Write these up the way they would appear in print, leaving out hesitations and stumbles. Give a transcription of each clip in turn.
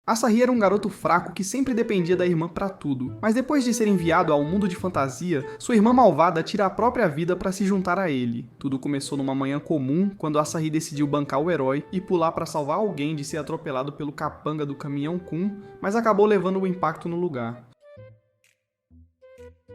Asahi era um garoto fraco que sempre dependia da irmã pra tudo, mas depois de ser enviado ao mundo de fantasia, sua irmã malvada tira a própria vida pra se juntar a ele. Tudo começou numa manhã comum, quando Asahi decidiu bancar o herói e pular pra salvar alguém de ser atropelado pelo capanga do caminhão Kun, mas acabou levando o impacto no lugar.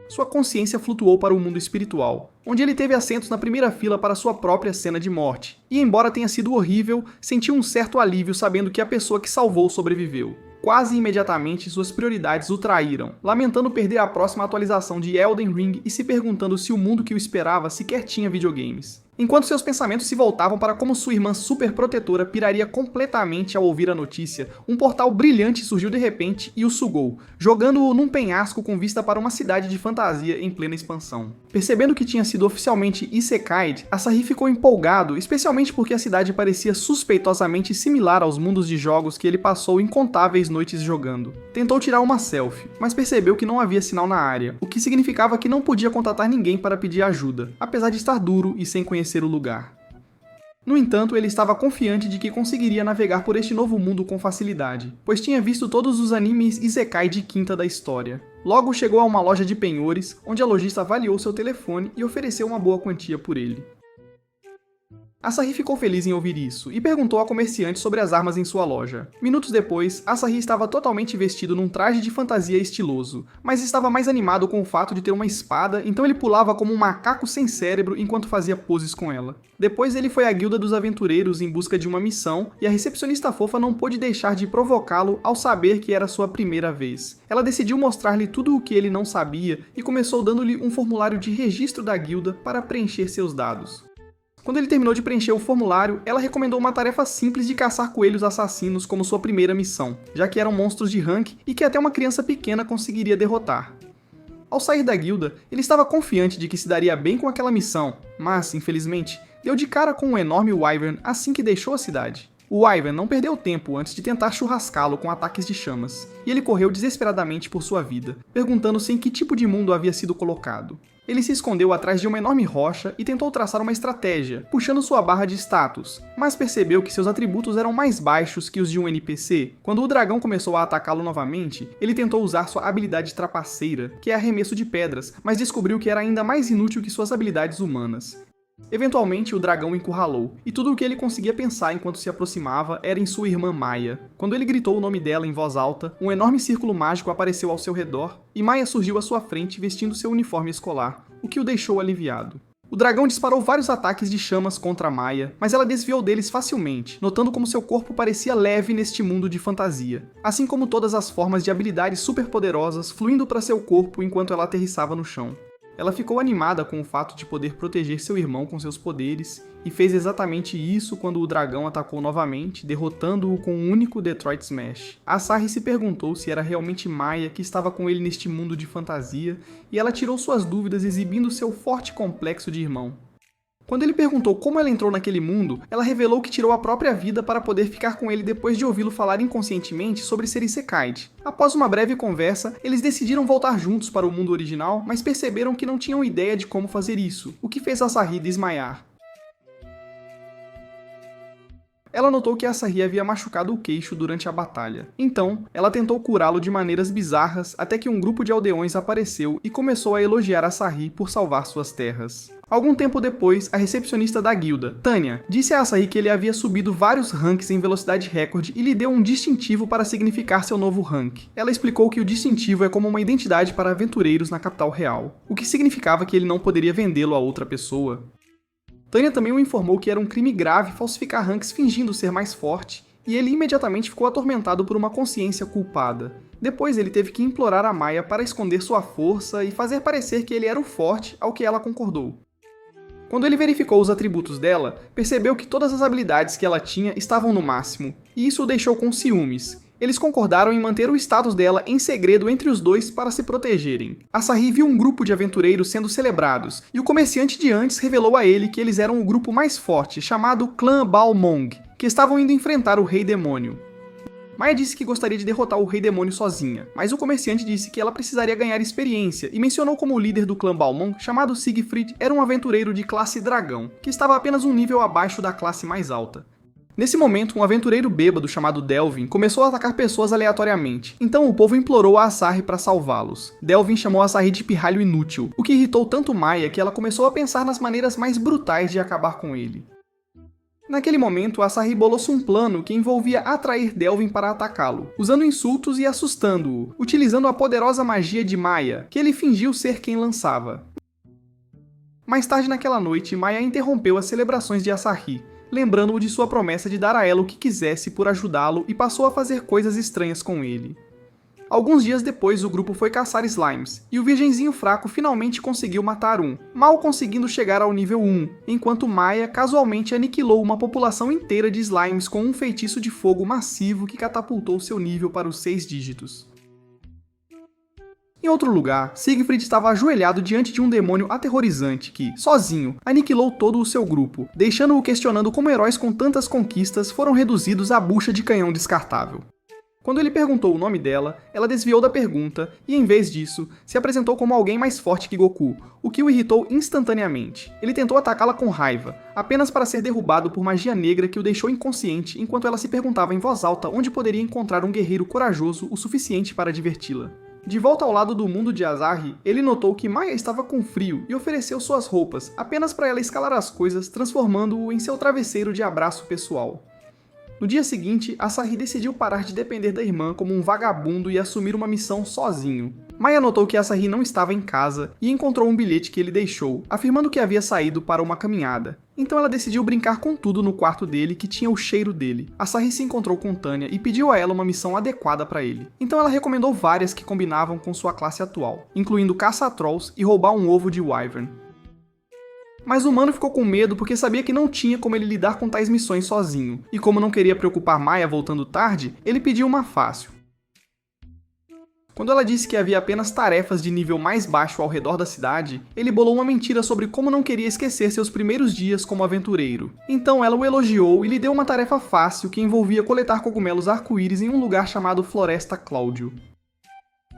Sua consciência flutuou para o mundo espiritual, onde ele teve assentos na primeira fila para sua própria cena de morte. E embora tenha sido horrível, sentiu um certo alívio sabendo que a pessoa que salvou sobreviveu. Quase imediatamente, suas prioridades o traíram, lamentando perder a próxima atualização de Elden Ring e se perguntando se o mundo que o esperava sequer tinha videogames. Enquanto seus pensamentos se voltavam para como sua irmã superprotetora piraria completamente ao ouvir a notícia, um portal brilhante surgiu de repente e o sugou, jogando-o num penhasco com vista para uma cidade de fantasia em plena expansão. Percebendo que tinha sido oficialmente isekai'd, Asahi ficou empolgado, especialmente porque a cidade parecia suspeitosamente similar aos mundos de jogos que ele passou incontáveis noites jogando. Tentou tirar uma selfie, mas percebeu que não havia sinal na área, o que significava que não podia contatar ninguém para pedir ajuda, apesar de estar duro e sem conhecer o lugar. No entanto, ele estava confiante de que conseguiria navegar por este novo mundo com facilidade, pois tinha visto todos os animes isekai de quinta da história. Logo chegou a uma loja de penhores, onde a lojista avaliou seu telefone e ofereceu uma boa quantia por ele. Asahi ficou feliz em ouvir isso e perguntou ao comerciante sobre as armas em sua loja. Minutos depois, Asahi estava totalmente vestido num traje de fantasia estiloso, mas estava mais animado com o fato de ter uma espada, então ele pulava como um macaco sem cérebro enquanto fazia poses com ela. Depois ele foi à guilda dos aventureiros em busca de uma missão, e a recepcionista fofa não pôde deixar de provocá-lo ao saber que era sua primeira vez. Ela decidiu mostrar-lhe tudo o que ele não sabia e começou dando-lhe um formulário de registro da guilda para preencher seus dados. Quando ele terminou de preencher o formulário, ela recomendou uma tarefa simples de caçar coelhos assassinos como sua primeira missão, já que eram monstros de rank e que até uma criança pequena conseguiria derrotar. Ao sair da guilda, ele estava confiante de que se daria bem com aquela missão, mas, infelizmente, deu de cara com um enorme wyvern assim que deixou a cidade. O wyvern não perdeu tempo antes de tentar churrascá-lo com ataques de chamas, e ele correu desesperadamente por sua vida, perguntando-se em que tipo de mundo havia sido colocado. Ele se escondeu atrás de uma enorme rocha e tentou traçar uma estratégia, puxando sua barra de status, mas percebeu que seus atributos eram mais baixos que os de um NPC. Quando o dragão começou a atacá-lo novamente, ele tentou usar sua habilidade trapaceira, que é arremesso de pedras, mas descobriu que era ainda mais inútil que suas habilidades humanas. Eventualmente, o dragão o encurralou, e tudo o que ele conseguia pensar enquanto se aproximava era em sua irmã Maya. Quando ele gritou o nome dela em voz alta, um enorme círculo mágico apareceu ao seu redor, e Maya surgiu à sua frente vestindo seu uniforme escolar, o que o deixou aliviado. O dragão disparou vários ataques de chamas contra Maya, mas ela desviou deles facilmente, notando como seu corpo parecia leve neste mundo de fantasia, assim como todas as formas de habilidades superpoderosas fluindo para seu corpo enquanto ela aterrissava no chão. Ela ficou animada com o fato de poder proteger seu irmão com seus poderes, e fez exatamente isso quando o dragão atacou novamente, derrotando-o com um único Detroit Smash. Asahi se perguntou se era realmente Maya que estava com ele neste mundo de fantasia, e ela tirou suas dúvidas exibindo seu forte complexo de irmão. Quando ele perguntou como ela entrou naquele mundo, ela revelou que tirou a própria vida para poder ficar com ele depois de ouvi-lo falar inconscientemente sobre ser isekai'd. Após uma breve conversa, eles decidiram voltar juntos para o mundo original, mas perceberam que não tinham ideia de como fazer isso, o que fez Asahi desmaiar. Ela notou que Asahi havia machucado o queixo durante a batalha. Então, ela tentou curá-lo de maneiras bizarras até que um grupo de aldeões apareceu e começou a elogiar Asahi por salvar suas terras. Algum tempo depois, a recepcionista da guilda, Tanya, disse a Asahi que ele havia subido vários ranks em velocidade recorde e lhe deu um distintivo para significar seu novo rank. Ela explicou que o distintivo é como uma identidade para aventureiros na capital real, o que significava que ele não poderia vendê-lo a outra pessoa. Tanya também o informou que era um crime grave falsificar ranks fingindo ser mais forte, e ele imediatamente ficou atormentado por uma consciência culpada. Depois ele teve que implorar a Maya para esconder sua força e fazer parecer que ele era o forte, ao que ela concordou. Quando ele verificou os atributos dela, percebeu que todas as habilidades que ela tinha estavam no máximo, e isso o deixou com ciúmes. Eles concordaram em manter o status dela em segredo entre os dois para se protegerem. Asahi viu um grupo de aventureiros sendo celebrados, e o comerciante de antes revelou a ele que eles eram o grupo mais forte, chamado Clã Balmong, que estavam indo enfrentar o Rei Demônio. Maya disse que gostaria de derrotar o Rei Demônio sozinha, mas o comerciante disse que ela precisaria ganhar experiência e mencionou como o líder do clã Balmong, chamado Siegfried, era um aventureiro de classe dragão, que estava apenas um nível abaixo da classe mais alta. Nesse momento, um aventureiro bêbado chamado Delvin começou a atacar pessoas aleatoriamente, então o povo implorou a Asahi para salvá-los. Delvin chamou Asahi de pirralho inútil, o que irritou tanto Maya que ela começou a pensar nas maneiras mais brutais de acabar com ele. Naquele momento, Asahi bolou-se um plano que envolvia atrair Delvin para atacá-lo, usando insultos e assustando-o, utilizando a poderosa magia de Maya, que ele fingiu ser quem lançava. Mais tarde naquela noite, Maya interrompeu as celebrações de Asahi, lembrando-o de sua promessa de dar a ela o que quisesse por ajudá-lo e passou a fazer coisas estranhas com ele. Alguns dias depois, o grupo foi caçar slimes, e o virgenzinho fraco finalmente conseguiu matar um, mal conseguindo chegar ao nível 1, enquanto Maya casualmente aniquilou uma população inteira de slimes com um feitiço de fogo massivo que catapultou seu nível para os 6 dígitos. Em outro lugar, Siegfried estava ajoelhado diante de um demônio aterrorizante que, sozinho, aniquilou todo o seu grupo, deixando-o questionando como heróis com tantas conquistas foram reduzidos à bucha de canhão descartável. Quando ele perguntou o nome dela, ela desviou da pergunta e, em vez disso, se apresentou como alguém mais forte que Goku, o que o irritou instantaneamente. Ele tentou atacá-la com raiva, apenas para ser derrubado por magia negra que o deixou inconsciente enquanto ela se perguntava em voz alta onde poderia encontrar um guerreiro corajoso o suficiente para diverti-la. De volta ao lado do mundo de Asahi, ele notou que Maya estava com frio e ofereceu suas roupas, apenas para ela escalar as coisas, transformando-o em seu travesseiro de abraço pessoal. No dia seguinte, Asahi decidiu parar de depender da irmã como um vagabundo e assumir uma missão sozinho. Maya notou que Asahi não estava em casa e encontrou um bilhete que ele deixou, afirmando que havia saído para uma caminhada. Então ela decidiu brincar com tudo no quarto dele que tinha o cheiro dele. Asahi se encontrou com Tanya e pediu a ela uma missão adequada para ele. Então ela recomendou várias que combinavam com sua classe atual, incluindo caça a trolls e roubar um ovo de wyvern. Mas o humano ficou com medo porque sabia que não tinha como ele lidar com tais missões sozinho, e como não queria preocupar Maya voltando tarde, ele pediu uma fácil. Quando ela disse que havia apenas tarefas de nível mais baixo ao redor da cidade, ele bolou uma mentira sobre como não queria esquecer seus primeiros dias como aventureiro. Então ela o elogiou e lhe deu uma tarefa fácil que envolvia coletar cogumelos arco-íris em um lugar chamado Floresta Cláudio.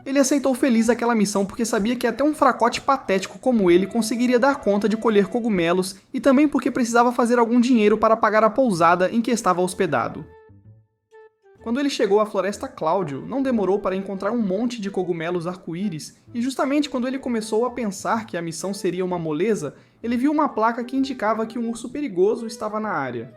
Ele aceitou feliz aquela missão porque sabia que até um fracote patético como ele conseguiria dar conta de colher cogumelos e também porque precisava fazer algum dinheiro para pagar a pousada em que estava hospedado. Quando ele chegou à Floresta Cláudio, não demorou para encontrar um monte de cogumelos arco-íris e justamente quando ele começou a pensar que a missão seria uma moleza, ele viu uma placa que indicava que um urso perigoso estava na área.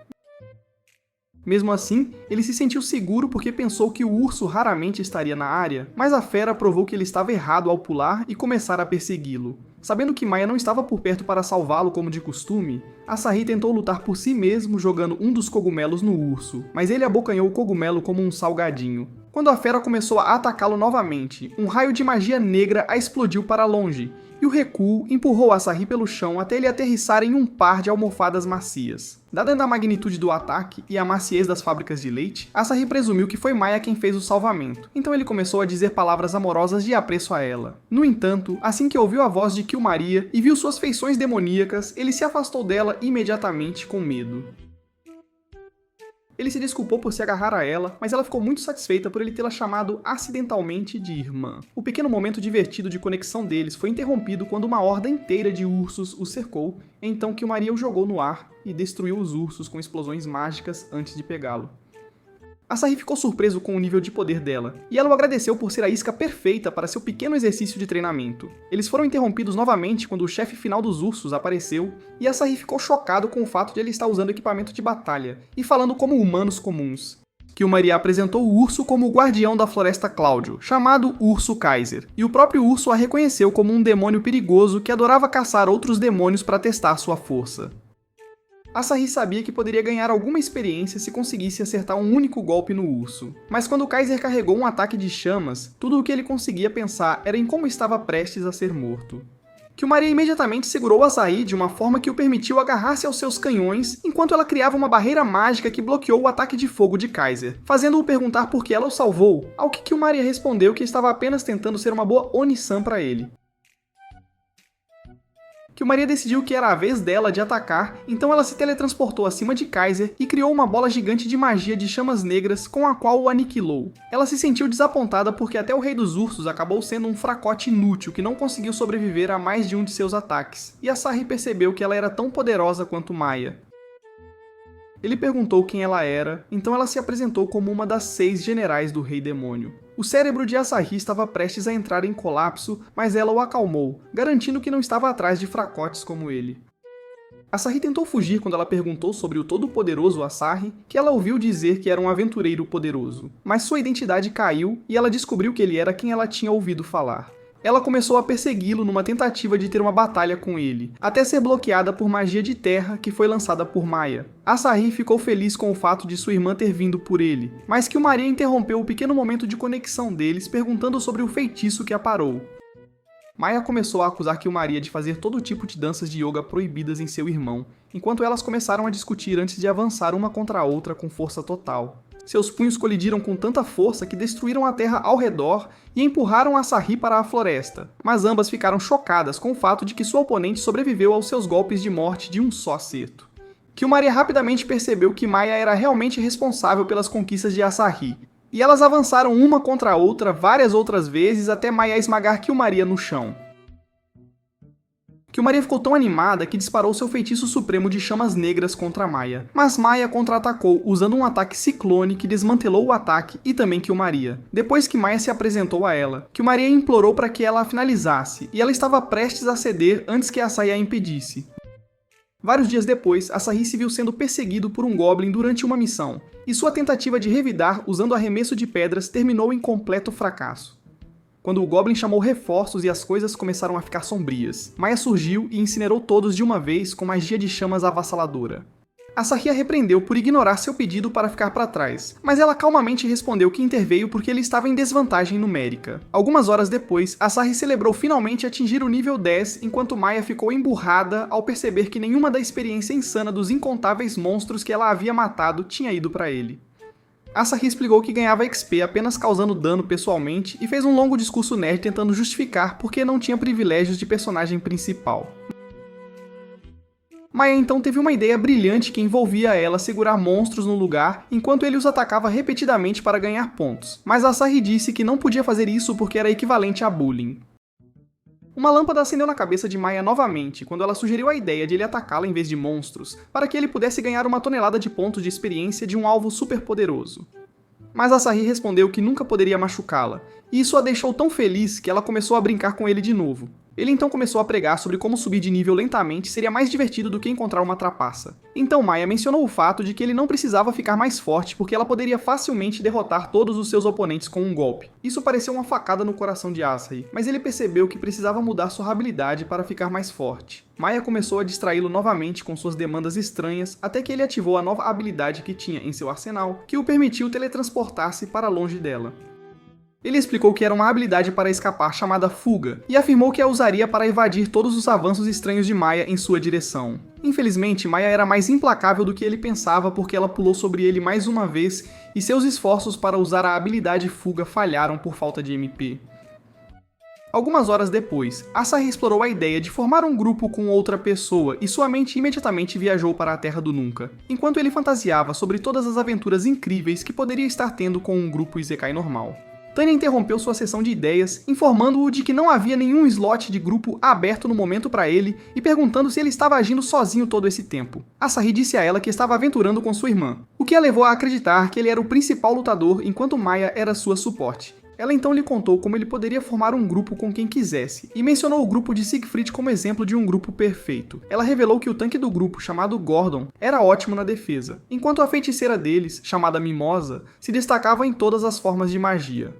Mesmo assim, ele se sentiu seguro porque pensou que o urso raramente estaria na área, mas a fera provou que ele estava errado ao pular e começar a persegui-lo. Sabendo que Maya não estava por perto para salvá-lo como de costume, Asahi tentou lutar por si mesmo jogando um dos cogumelos no urso, mas ele abocanhou o cogumelo como um salgadinho. Quando a fera começou a atacá-lo novamente, um raio de magia negra a explodiu para longe, e o recuo empurrou Asahi pelo chão até ele aterrissar em um par de almofadas macias. Dada a magnitude do ataque e a maciez das fábricas de leite, Asahi presumiu que foi Maya quem fez o salvamento, então ele começou a dizer palavras amorosas de apreço a ela. No entanto, assim que ouviu a voz de Kyumaria e viu suas feições demoníacas, ele se afastou dela imediatamente com medo. Ele se desculpou por se agarrar a ela, mas ela ficou muito satisfeita por ele tê-la chamado acidentalmente de irmã. O pequeno momento divertido de conexão deles foi interrompido quando uma horda inteira de ursos o cercou, então Kyumaria o jogou no ar e destruiu os ursos com explosões mágicas antes de pegá-lo. Asahi ficou surpreso com o nível de poder dela, e ela o agradeceu por ser a isca perfeita para seu pequeno exercício de treinamento. Eles foram interrompidos novamente quando o chefe final dos ursos apareceu, e Asahi ficou chocado com o fato de ele estar usando equipamento de batalha, e falando como humanos comuns. Kyumaria apresentou o urso como o guardião da Floresta Cláudio, chamado Urso Kaiser, e o próprio urso a reconheceu como um demônio perigoso que adorava caçar outros demônios para testar sua força. Asahi sabia que poderia ganhar alguma experiência se conseguisse acertar um único golpe no urso, mas quando Kaiser carregou um ataque de chamas, tudo o que ele conseguia pensar era em como estava prestes a ser morto. Kyumaria imediatamente segurou Asahi de uma forma que o permitiu agarrar-se aos seus canhões, enquanto ela criava uma barreira mágica que bloqueou o ataque de fogo de Kaiser, fazendo-o perguntar por que ela o salvou, ao que Kyumaria respondeu que estava apenas tentando ser uma boa Oni-san para ele. Kyumaria decidiu que era a vez dela de atacar, então ela se teletransportou acima de Kaiser e criou uma bola gigante de magia de chamas negras com a qual o aniquilou. Ela se sentiu desapontada porque até o Rei dos Ursos acabou sendo um fracote inútil que não conseguiu sobreviver a mais de um de seus ataques, e Asahi percebeu que ela era tão poderosa quanto Maya. Ele perguntou quem ela era, então ela se apresentou como uma das 6 generais do Rei Demônio. O cérebro de Asahi estava prestes a entrar em colapso, mas ela o acalmou, garantindo que não estava atrás de fracotes como ele. Asahi tentou fugir quando ela perguntou sobre o todo-poderoso Asahi, que ela ouviu dizer que era um aventureiro poderoso. Mas sua identidade caiu e ela descobriu que ele era quem ela tinha ouvido falar. Ela começou a persegui-lo numa tentativa de ter uma batalha com ele, até ser bloqueada por magia de terra que foi lançada por Maya. Asahi ficou feliz com o fato de sua irmã ter vindo por ele, mas que Maria interrompeu o pequeno momento de conexão deles perguntando sobre o feitiço que a parou. Maya começou a acusar Maria de fazer todo tipo de danças de yoga proibidas em seu irmão, enquanto elas começaram a discutir antes de avançar uma contra a outra com força total. Seus punhos colidiram com tanta força que destruíram a terra ao redor e empurraram Asahi para a floresta, mas ambas ficaram chocadas com o fato de que sua oponente sobreviveu aos seus golpes de morte de um só acerto. Maria rapidamente percebeu que Maya era realmente responsável pelas conquistas de Asahi, e elas avançaram uma contra a outra várias outras vezes até Maya esmagar Maria no chão. Maria ficou tão animada que disparou seu feitiço supremo de chamas negras contra Maya, mas Maya contra-atacou usando um ataque ciclone que desmantelou o ataque e também Maria. Depois que Maya se apresentou a ela, Maria implorou para que ela a finalizasse, e ela estava prestes a ceder antes que Asahi a impedisse. Vários dias depois, Asahi se viu sendo perseguido por um Goblin durante uma missão, e sua tentativa de revidar usando arremesso de pedras terminou em completo fracasso. Quando o Goblin chamou reforços e as coisas começaram a ficar sombrias, Maya surgiu e incinerou todos de uma vez com magia de chamas avassaladora. Asahi a repreendeu por ignorar seu pedido para ficar para trás, mas ela calmamente respondeu que interveio porque ele estava em desvantagem numérica. Algumas horas depois, Asahi celebrou finalmente atingir o nível 10, enquanto Maya ficou emburrada ao perceber que nenhuma da experiência insana dos incontáveis monstros que ela havia matado tinha ido para ele. Asahi explicou que ganhava XP apenas causando dano pessoalmente e fez um longo discurso nerd tentando justificar porque não tinha privilégios de personagem principal. Maya então teve uma ideia brilhante que envolvia ela segurar monstros no lugar enquanto ele os atacava repetidamente para ganhar pontos, mas Asahi disse que não podia fazer isso porque era equivalente a bullying. Uma lâmpada acendeu na cabeça de Maya novamente quando ela sugeriu a ideia de ele atacá-la em vez de monstros, para que ele pudesse ganhar uma tonelada de pontos de experiência de um alvo superpoderoso. Mas Asahi respondeu que nunca poderia machucá-la, e isso a deixou tão feliz que ela começou a brincar com ele de novo. Ele então começou a pregar sobre como subir de nível lentamente seria mais divertido do que encontrar uma trapaça. Então Maya mencionou o fato de que ele não precisava ficar mais forte porque ela poderia facilmente derrotar todos os seus oponentes com um golpe. Isso pareceu uma facada no coração de Asahi, mas ele percebeu que precisava mudar sua habilidade para ficar mais forte. Maya começou a distraí-lo novamente com suas demandas estranhas até que ele ativou a nova habilidade que tinha em seu arsenal, que o permitiu teletransportar-se para longe dela. Ele explicou que era uma habilidade para escapar chamada Fuga, e afirmou que a usaria para evadir todos os avanços estranhos de Maya em sua direção. Infelizmente, Maya era mais implacável do que ele pensava porque ela pulou sobre ele mais uma vez, e seus esforços para usar a habilidade Fuga falharam por falta de MP. Algumas horas depois, Asahi explorou a ideia de formar um grupo com outra pessoa e sua mente imediatamente viajou para a Terra do Nunca, enquanto ele fantasiava sobre todas as aventuras incríveis que poderia estar tendo com um grupo Isekai normal. Tanya interrompeu sua sessão de ideias, informando-o de que não havia nenhum slot de grupo aberto no momento para ele e perguntando se ele estava agindo sozinho todo esse tempo. Asahi disse a ela que estava aventurando com sua irmã, o que a levou a acreditar que ele era o principal lutador enquanto Maya era sua suporte. Ela então lhe contou como ele poderia formar um grupo com quem quisesse, e mencionou o grupo de Siegfried como exemplo de um grupo perfeito. Ela revelou que o tanque do grupo, chamado Gordon, era ótimo na defesa, enquanto a feiticeira deles, chamada Mimosa, se destacava em todas as formas de magia.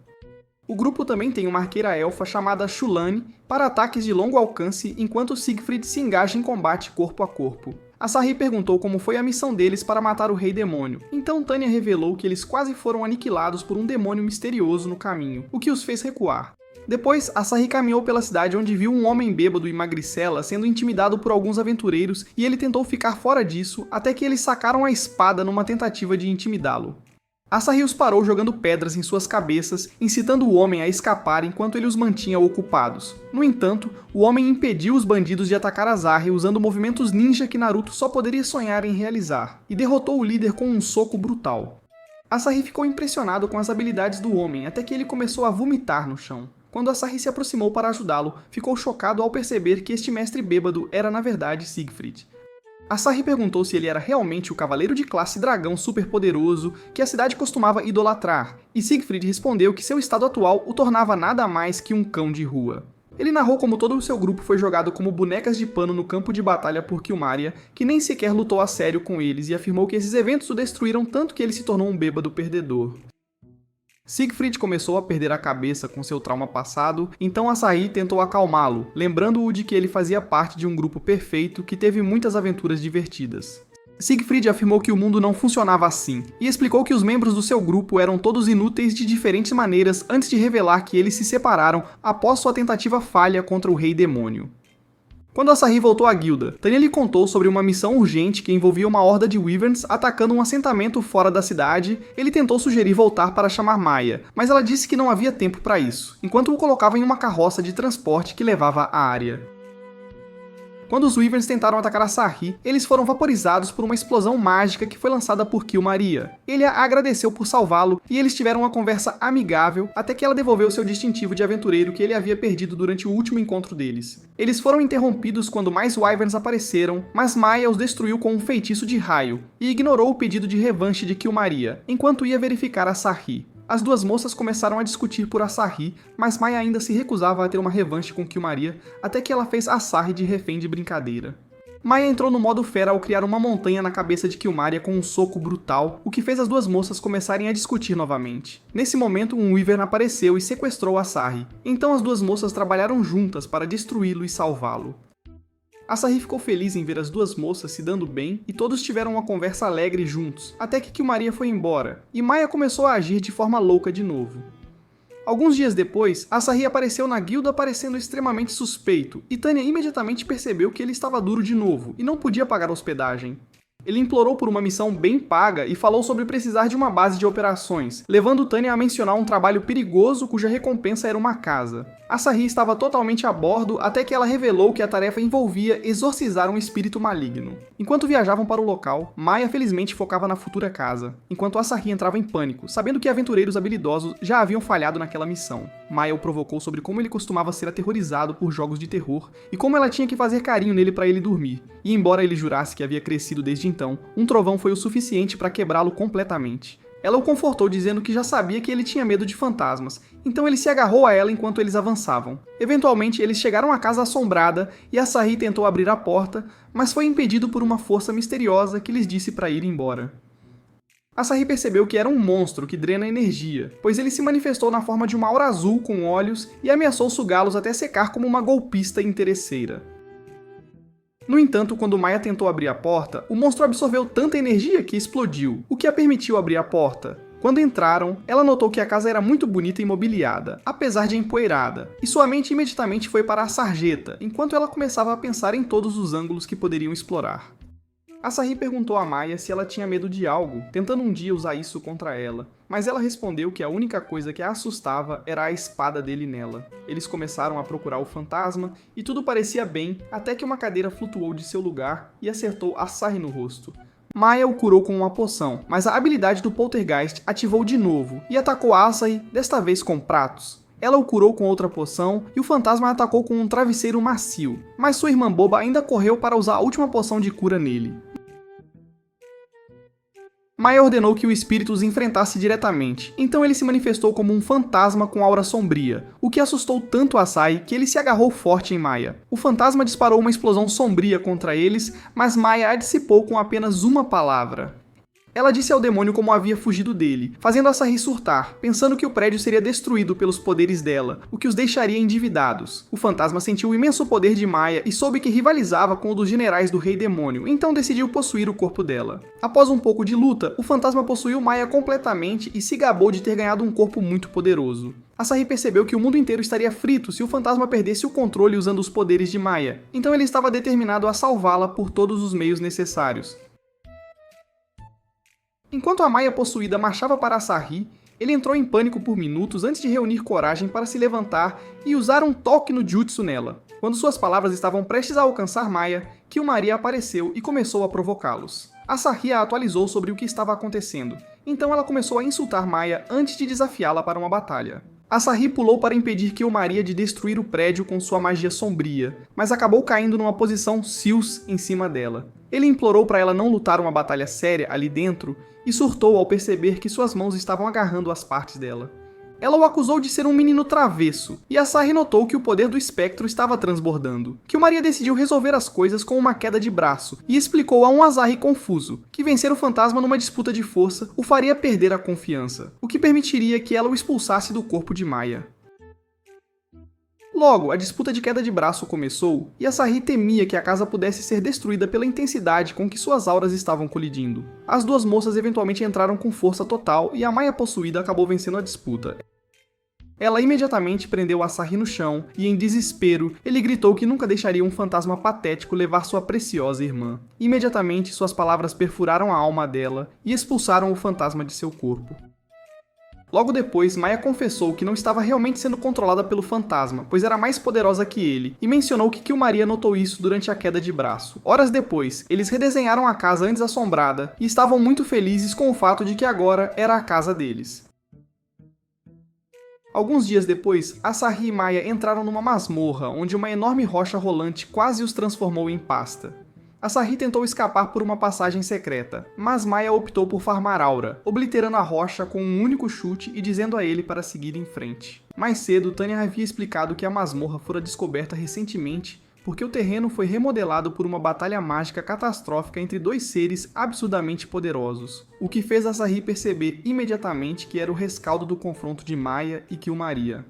O grupo também tem uma arqueira elfa chamada Shulane para ataques de longo alcance enquanto Siegfried se engaja em combate corpo a corpo. Asahi perguntou como foi a missão deles para matar o Rei Demônio, então Tanya revelou que eles quase foram aniquilados por um demônio misterioso no caminho, o que os fez recuar. Depois, Asahi caminhou pela cidade onde viu um homem bêbado e magricela sendo intimidado por alguns aventureiros e ele tentou ficar fora disso até que eles sacaram a espada numa tentativa de intimidá-lo. Asahi os parou jogando pedras em suas cabeças, incitando o homem a escapar enquanto ele os mantinha ocupados. No entanto, o homem impediu os bandidos de atacar Asahi usando movimentos ninja que Naruto só poderia sonhar em realizar, e derrotou o líder com um soco brutal. Asahi ficou impressionado com as habilidades do homem até que ele começou a vomitar no chão. Quando Asahi se aproximou para ajudá-lo, ficou chocado ao perceber que este mestre bêbado era na verdade Siegfried. Asahi perguntou se ele era realmente o cavaleiro de classe dragão superpoderoso que a cidade costumava idolatrar, e Siegfried respondeu que seu estado atual o tornava nada mais que um cão de rua. Ele narrou como todo o seu grupo foi jogado como bonecas de pano no campo de batalha por Killmaria, que nem sequer lutou a sério com eles, e afirmou que esses eventos o destruíram tanto que ele se tornou um bêbado perdedor. Siegfried começou a perder a cabeça com seu trauma passado, então Asahi tentou acalmá-lo, lembrando-o de que ele fazia parte de um grupo perfeito que teve muitas aventuras divertidas. Siegfried afirmou que o mundo não funcionava assim, e explicou que os membros do seu grupo eram todos inúteis de diferentes maneiras antes de revelar que eles se separaram após sua tentativa falha contra o Rei Demônio. Quando Asahi voltou à guilda, Tanya lhe contou sobre uma missão urgente que envolvia uma horda de Wyverns atacando um assentamento fora da cidade. Ele tentou sugerir voltar para chamar Maya, mas ela disse que não havia tempo para isso, enquanto o colocava em uma carroça de transporte que levava à área. Quando os Wyverns tentaram atacar Asahi, eles foram vaporizados por uma explosão mágica que foi lançada por Killmaria. Ele a agradeceu por salvá-lo e eles tiveram uma conversa amigável até que ela devolveu seu distintivo de aventureiro que ele havia perdido durante o último encontro deles. Eles foram interrompidos quando mais Wyverns apareceram, mas Maya os destruiu com um feitiço de raio e ignorou o pedido de revanche de Killmaria, enquanto ia verificar Asahi. As duas moças começaram a discutir por Asahi, mas Maya ainda se recusava a ter uma revanche com Killmaria, até que ela fez Asahi de refém de brincadeira. Maya entrou no modo fera ao criar uma montanha na cabeça de Killmaria com um soco brutal, o que fez as duas moças começarem a discutir novamente. Nesse momento, um Wyvern apareceu e sequestrou Asahi, então as duas moças trabalharam juntas para destruí-lo e salvá-lo. Asahi ficou feliz em ver as duas moças se dando bem e todos tiveram uma conversa alegre juntos, até que Killmaria foi embora, e Maya começou a agir de forma louca de novo. Alguns dias depois, Asahi apareceu na guilda parecendo extremamente suspeito, e Tanya imediatamente percebeu que ele estava duro de novo e não podia pagar a hospedagem. Ele implorou por uma missão bem paga e falou sobre precisar de uma base de operações, levando Tanya a mencionar um trabalho perigoso cuja recompensa era uma casa. Asahi estava totalmente a bordo até que ela revelou que a tarefa envolvia exorcizar um espírito maligno. Enquanto viajavam para o local, Maya felizmente focava na futura casa, enquanto Asahi entrava em pânico, sabendo que aventureiros habilidosos já haviam falhado naquela missão. Maya o provocou sobre como ele costumava ser aterrorizado por jogos de terror e como ela tinha que fazer carinho nele para ele dormir. E embora ele jurasse que havia crescido desde então, um trovão foi o suficiente para quebrá-lo completamente. Ela o confortou dizendo que já sabia que ele tinha medo de fantasmas, então ele se agarrou a ela enquanto eles avançavam. Eventualmente, eles chegaram à casa assombrada e Asahi tentou abrir a porta, mas foi impedido por uma força misteriosa que lhes disse para ir embora. Asahi percebeu que era um monstro que drena energia, pois ele se manifestou na forma de uma aura azul com olhos e ameaçou sugá-los até secar como uma golpista interesseira. No entanto, quando Maya tentou abrir a porta, o monstro absorveu tanta energia que explodiu, o que a permitiu abrir a porta. Quando entraram, ela notou que a casa era muito bonita e mobiliada, apesar de empoeirada, e sua mente imediatamente foi para a sarjeta, enquanto ela começava a pensar em todos os ângulos que poderiam explorar. Asahi perguntou a Maya se ela tinha medo de algo, tentando um dia usar isso contra ela, mas ela respondeu que a única coisa que a assustava era a espada dele nela. Eles começaram a procurar o fantasma, e tudo parecia bem, até que uma cadeira flutuou de seu lugar e acertou Asahi no rosto. Maya o curou com uma poção, mas a habilidade do Poltergeist ativou de novo, e atacou Asahi, desta vez com pratos. Ela o curou com outra poção, e o fantasma a atacou com um travesseiro macio, mas sua irmã boba ainda correu para usar a última poção de cura nele. Maya ordenou que o espírito os enfrentasse diretamente, então ele se manifestou como um fantasma com aura sombria, o que assustou tanto Asahi que ele se agarrou forte em Maya. O fantasma disparou uma explosão sombria contra eles, mas Maya a dissipou com apenas uma palavra. Ela disse ao demônio como havia fugido dele, fazendo Asahi surtar, pensando que o prédio seria destruído pelos poderes dela, o que os deixaria endividados. O fantasma sentiu o imenso poder de Maya e soube que rivalizava com o dos generais do Rei Demônio, então decidiu possuir o corpo dela. Após um pouco de luta, o fantasma possuiu Maya completamente e se gabou de ter ganhado um corpo muito poderoso. Asahi percebeu que o mundo inteiro estaria frito se o fantasma perdesse o controle usando os poderes de Maya, então ele estava determinado a salvá-la por todos os meios necessários. Enquanto a Maya possuída marchava para Asahi, ele entrou em pânico por minutos antes de reunir coragem para se levantar e usar um toque no jutsu nela. Quando suas palavras estavam prestes a alcançar Maya, Killmaria apareceu e começou a provocá-los. Asahi a atualizou sobre o que estava acontecendo, então ela começou a insultar Maya antes de desafiá-la para uma batalha. Asahi pulou para impedir Killmaria de destruir o prédio com sua magia sombria, mas acabou caindo numa posição Seals em cima dela. Ele implorou para ela não lutar uma batalha séria ali dentro e surtou ao perceber que suas mãos estavam agarrando as partes dela. Ela o acusou de ser um menino travesso, e Asahi notou que o poder do espectro estava transbordando. Killmaria decidiu resolver as coisas com uma queda de braço, e explicou a um Asahi confuso que vencer o fantasma numa disputa de força o faria perder a confiança, o que permitiria que ela o expulsasse do corpo de Maya. Logo, a disputa de queda de braço começou, e Asahi temia que a casa pudesse ser destruída pela intensidade com que suas auras estavam colidindo. As duas moças eventualmente entraram com força total, e a Maya possuída acabou vencendo a disputa. Ela imediatamente prendeu Asahi no chão, e em desespero, ele gritou que nunca deixaria um fantasma patético levar sua preciosa irmã. Imediatamente, suas palavras perfuraram a alma dela, e expulsaram o fantasma de seu corpo. Logo depois, Maya confessou que não estava realmente sendo controlada pelo fantasma, pois era mais poderosa que ele, e mencionou que Killmaria notou isso durante a queda de braço. Horas depois, eles redesenharam a casa antes assombrada, e estavam muito felizes com o fato de que agora era a casa deles. Alguns dias depois, Asahi e Maya entraram numa masmorra, onde uma enorme rocha rolante quase os transformou em pasta. Asahi tentou escapar por uma passagem secreta, mas Maya optou por farmar aura, obliterando a rocha com um único chute e dizendo a ele para seguir em frente. Mais cedo, Tanya havia explicado que a masmorra fora descoberta recentemente porque o terreno foi remodelado por uma batalha mágica catastrófica entre dois seres absurdamente poderosos, o que fez Asahi perceber imediatamente que era o rescaldo do confronto de Maya e Killmaria.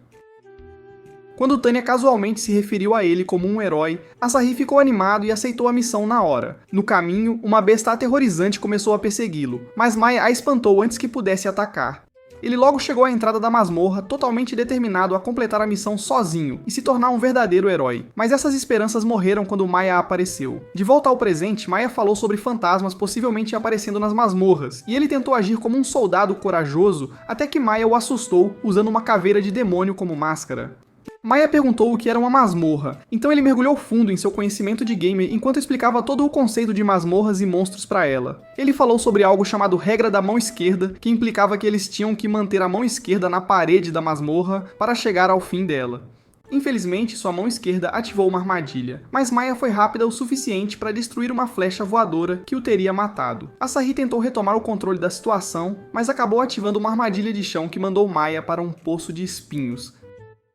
Quando Tanya casualmente se referiu a ele como um herói, Asahi ficou animado e aceitou a missão na hora. No caminho, uma besta aterrorizante começou a persegui-lo, mas Maya a espantou antes que pudesse atacar. Ele logo chegou à entrada da masmorra totalmente determinado a completar a missão sozinho e se tornar um verdadeiro herói. Mas essas esperanças morreram quando Maya apareceu. De volta ao presente, Maya falou sobre fantasmas possivelmente aparecendo nas masmorras, e ele tentou agir como um soldado corajoso até que Maya o assustou usando uma caveira de demônio como máscara. Maya perguntou o que era uma masmorra, então ele mergulhou fundo em seu conhecimento de gamer enquanto explicava todo o conceito de masmorras e monstros para ela. Ele falou sobre algo chamado regra da mão esquerda, que implicava que eles tinham que manter a mão esquerda na parede da masmorra para chegar ao fim dela. Infelizmente, sua mão esquerda ativou uma armadilha, mas Maya foi rápida o suficiente para destruir uma flecha voadora que o teria matado. Asahi tentou retomar o controle da situação, mas acabou ativando uma armadilha de chão que mandou Maya para um poço de espinhos.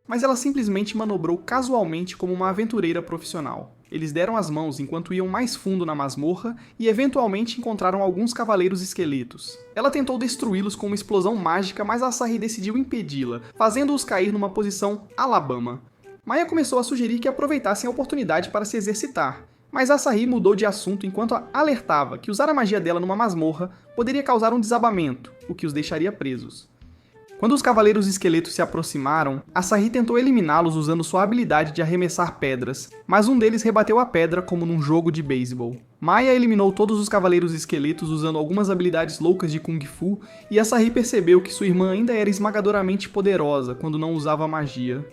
Mas ela simplesmente manobrou casualmente como uma aventureira profissional. Eles deram as mãos enquanto iam mais fundo na masmorra e eventualmente encontraram alguns cavaleiros esqueletos. Ela tentou destruí-los com uma explosão mágica, mas Asahi decidiu impedi-la, fazendo-os cair numa posição Alabama. Maya começou a sugerir que aproveitassem a oportunidade para se exercitar, mas Asahi mudou de assunto enquanto alertava que usar a magia dela numa masmorra poderia causar um desabamento, o que os deixaria presos. Quando os cavaleiros esqueletos se aproximaram, Asahi tentou eliminá-los usando sua habilidade de arremessar pedras, mas um deles rebateu a pedra como num jogo de beisebol. Maya eliminou todos os cavaleiros esqueletos usando algumas habilidades loucas de Kung Fu, e Asahi percebeu que sua irmã ainda era esmagadoramente poderosa quando não usava magia.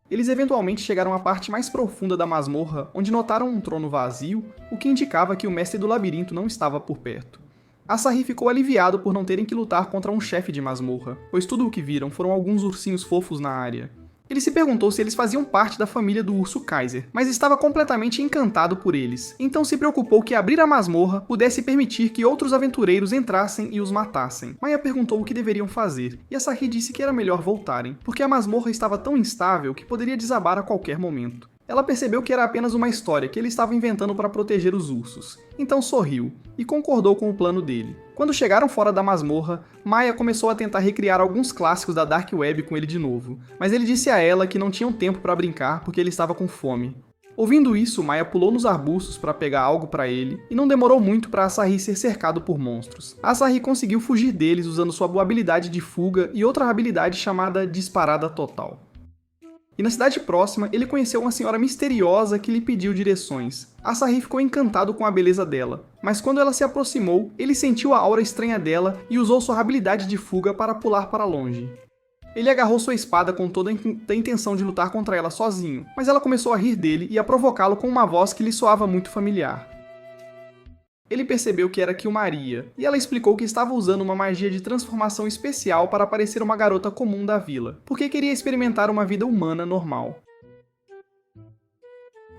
Eles eventualmente chegaram à parte mais profunda da masmorra, onde notaram um trono vazio, o que indicava que o mestre do labirinto não estava por perto. Asahi ficou aliviado por não terem que lutar contra um chefe de masmorra, pois tudo o que viram foram alguns ursinhos fofos na área. Ele se perguntou se eles faziam parte da família do urso Kaiser, mas estava completamente encantado por eles, então se preocupou que abrir a masmorra pudesse permitir que outros aventureiros entrassem e os matassem. Maya perguntou o que deveriam fazer, e Asahi disse que era melhor voltarem, porque a masmorra estava tão instável que poderia desabar a qualquer momento. Ela percebeu que era apenas uma história que ele estava inventando para proteger os ursos, então sorriu e concordou com o plano dele. Quando chegaram fora da masmorra, Maya começou a tentar recriar alguns clássicos da Dark Web com ele de novo, mas ele disse a ela que não tinham tempo para brincar porque ele estava com fome. Ouvindo isso, Maya pulou nos arbustos para pegar algo para ele, e não demorou muito para Asahi ser cercado por monstros. Asahi conseguiu fugir deles usando sua boa habilidade de fuga e outra habilidade chamada Disparada Total. E na cidade próxima, ele conheceu uma senhora misteriosa que lhe pediu direções. Asahi ficou encantado com a beleza dela, mas quando ela se aproximou, ele sentiu a aura estranha dela e usou sua habilidade de fuga para pular para longe. Ele agarrou sua espada com toda a intenção de lutar contra ela sozinho, mas ela começou a rir dele e a provocá-lo com uma voz que lhe soava muito familiar. Ele percebeu que era Killmaria, e ela explicou que estava usando uma magia de transformação especial para parecer uma garota comum da vila, porque queria experimentar uma vida humana normal.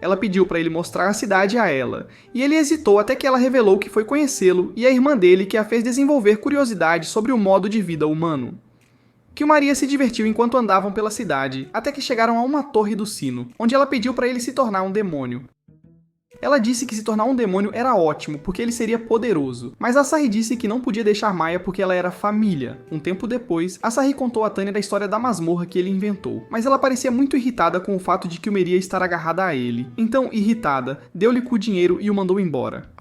Ela pediu para ele mostrar a cidade a ela, e ele hesitou até que ela revelou que foi conhecê-lo e a irmã dele que a fez desenvolver curiosidade sobre o modo de vida humano. Kilmaria se divertiu enquanto andavam pela cidade, até que chegaram a uma torre do sino, onde ela pediu para ele se tornar um demônio. Ela disse que se tornar um demônio era ótimo, porque ele seria poderoso, mas Asahi disse que não podia deixar Maya porque ela era família. Um tempo depois, Asahi contou a Tanya da história da masmorra que ele inventou, mas ela parecia muito irritada com o fato de Kilmeria estar agarrada a ele. Então, irritada, deu-lhe com o dinheiro e o mandou embora.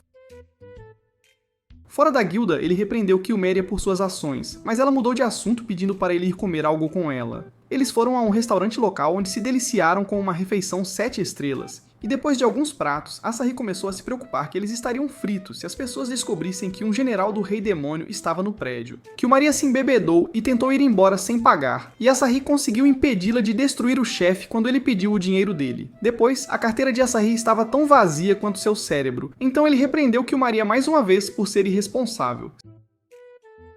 Fora da guilda, ele repreendeu Kilmeria por suas ações, mas ela mudou de assunto pedindo para ele ir comer algo com ela. Eles foram a um restaurante local onde se deliciaram com uma refeição 7 estrelas. E depois de alguns pratos, Asahi começou a se preocupar que eles estariam fritos se as pessoas descobrissem que um general do Rei Demônio estava no prédio. Kilmaria se embebedou e tentou ir embora sem pagar, e Asahi conseguiu impedi-la de destruir o chefe quando ele pediu o dinheiro dele. Depois, a carteira de Asahi estava tão vazia quanto seu cérebro, então ele repreendeu Kilmaria mais uma vez por ser irresponsável.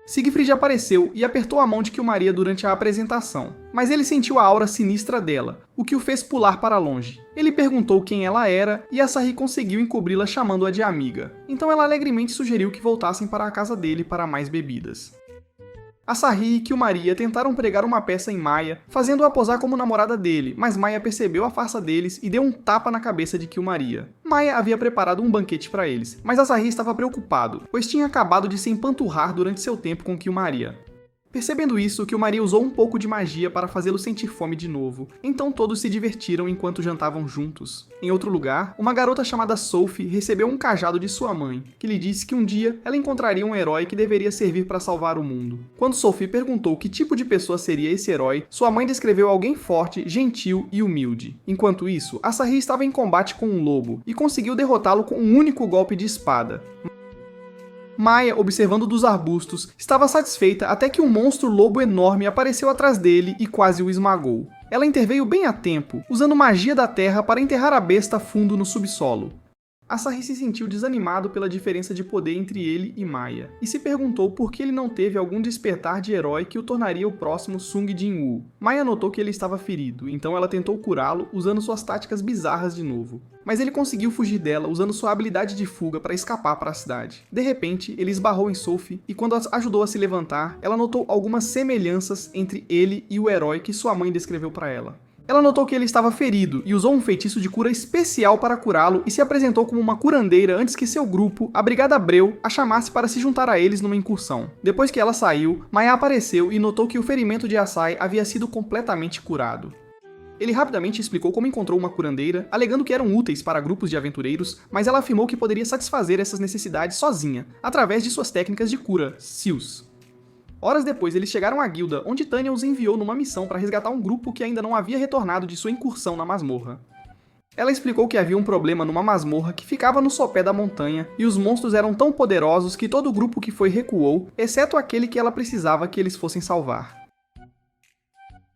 Siegfried apareceu e apertou a mão de Kilmaria durante a apresentação, mas ele sentiu a aura sinistra dela, o que o fez pular para longe. Ele perguntou quem ela era e Asahi conseguiu encobri-la chamando-a de amiga, então ela alegremente sugeriu que voltassem para a casa dele para mais bebidas. Asahi e Kilmaria tentaram pregar uma peça em Maya, fazendo-a posar como namorada dele, mas Maya percebeu a farsa deles e deu um tapa na cabeça de Kilmaria. Maya havia preparado um banquete para eles, mas Asahi estava preocupado, pois tinha acabado de se empanturrar durante seu tempo com Kilmaria. Percebendo isso, Kilmaria usou um pouco de magia para fazê-lo sentir fome de novo, então todos se divertiram enquanto jantavam juntos. Em outro lugar, uma garota chamada Sophie recebeu um cajado de sua mãe, que lhe disse que um dia ela encontraria um herói que deveria servir para salvar o mundo. Quando Sophie perguntou que tipo de pessoa seria esse herói, sua mãe descreveu alguém forte, gentil e humilde. Enquanto isso, Asahi estava em combate com um lobo, e conseguiu derrotá-lo com um único golpe de espada. Maya, observando dos arbustos, estava satisfeita até que um monstro lobo enorme apareceu atrás dele e quase o esmagou. Ela interveio bem a tempo, usando magia da terra para enterrar a besta fundo no subsolo. Asahi se sentiu desanimado pela diferença de poder entre ele e Maya, e se perguntou por que ele não teve algum despertar de herói que o tornaria o próximo Sung Jin-woo. Maya notou que ele estava ferido, então ela tentou curá-lo usando suas táticas bizarras de novo. Mas ele conseguiu fugir dela usando sua habilidade de fuga para escapar para a cidade. De repente, ele esbarrou em Sophie, e quando a ajudou a se levantar, ela notou algumas semelhanças entre ele e o herói que sua mãe descreveu para ela. Ela notou que ele estava ferido e usou um feitiço de cura especial para curá-lo e se apresentou como uma curandeira antes que seu grupo, a Brigada Breu, a chamasse para se juntar a eles numa incursão. Depois que ela saiu, Maya apareceu e notou que o ferimento de Asahi havia sido completamente curado. Ele rapidamente explicou como encontrou uma curandeira, alegando que eram úteis para grupos de aventureiros, mas ela afirmou que poderia satisfazer essas necessidades sozinha, através de suas técnicas de cura, Seals. Horas depois, eles chegaram à guilda, onde Tanya os enviou numa missão para resgatar um grupo que ainda não havia retornado de sua incursão na masmorra. Ela explicou que havia um problema numa masmorra que ficava no sopé da montanha, e os monstros eram tão poderosos que todo o grupo que foi recuou, exceto aquele que ela precisava que eles fossem salvar.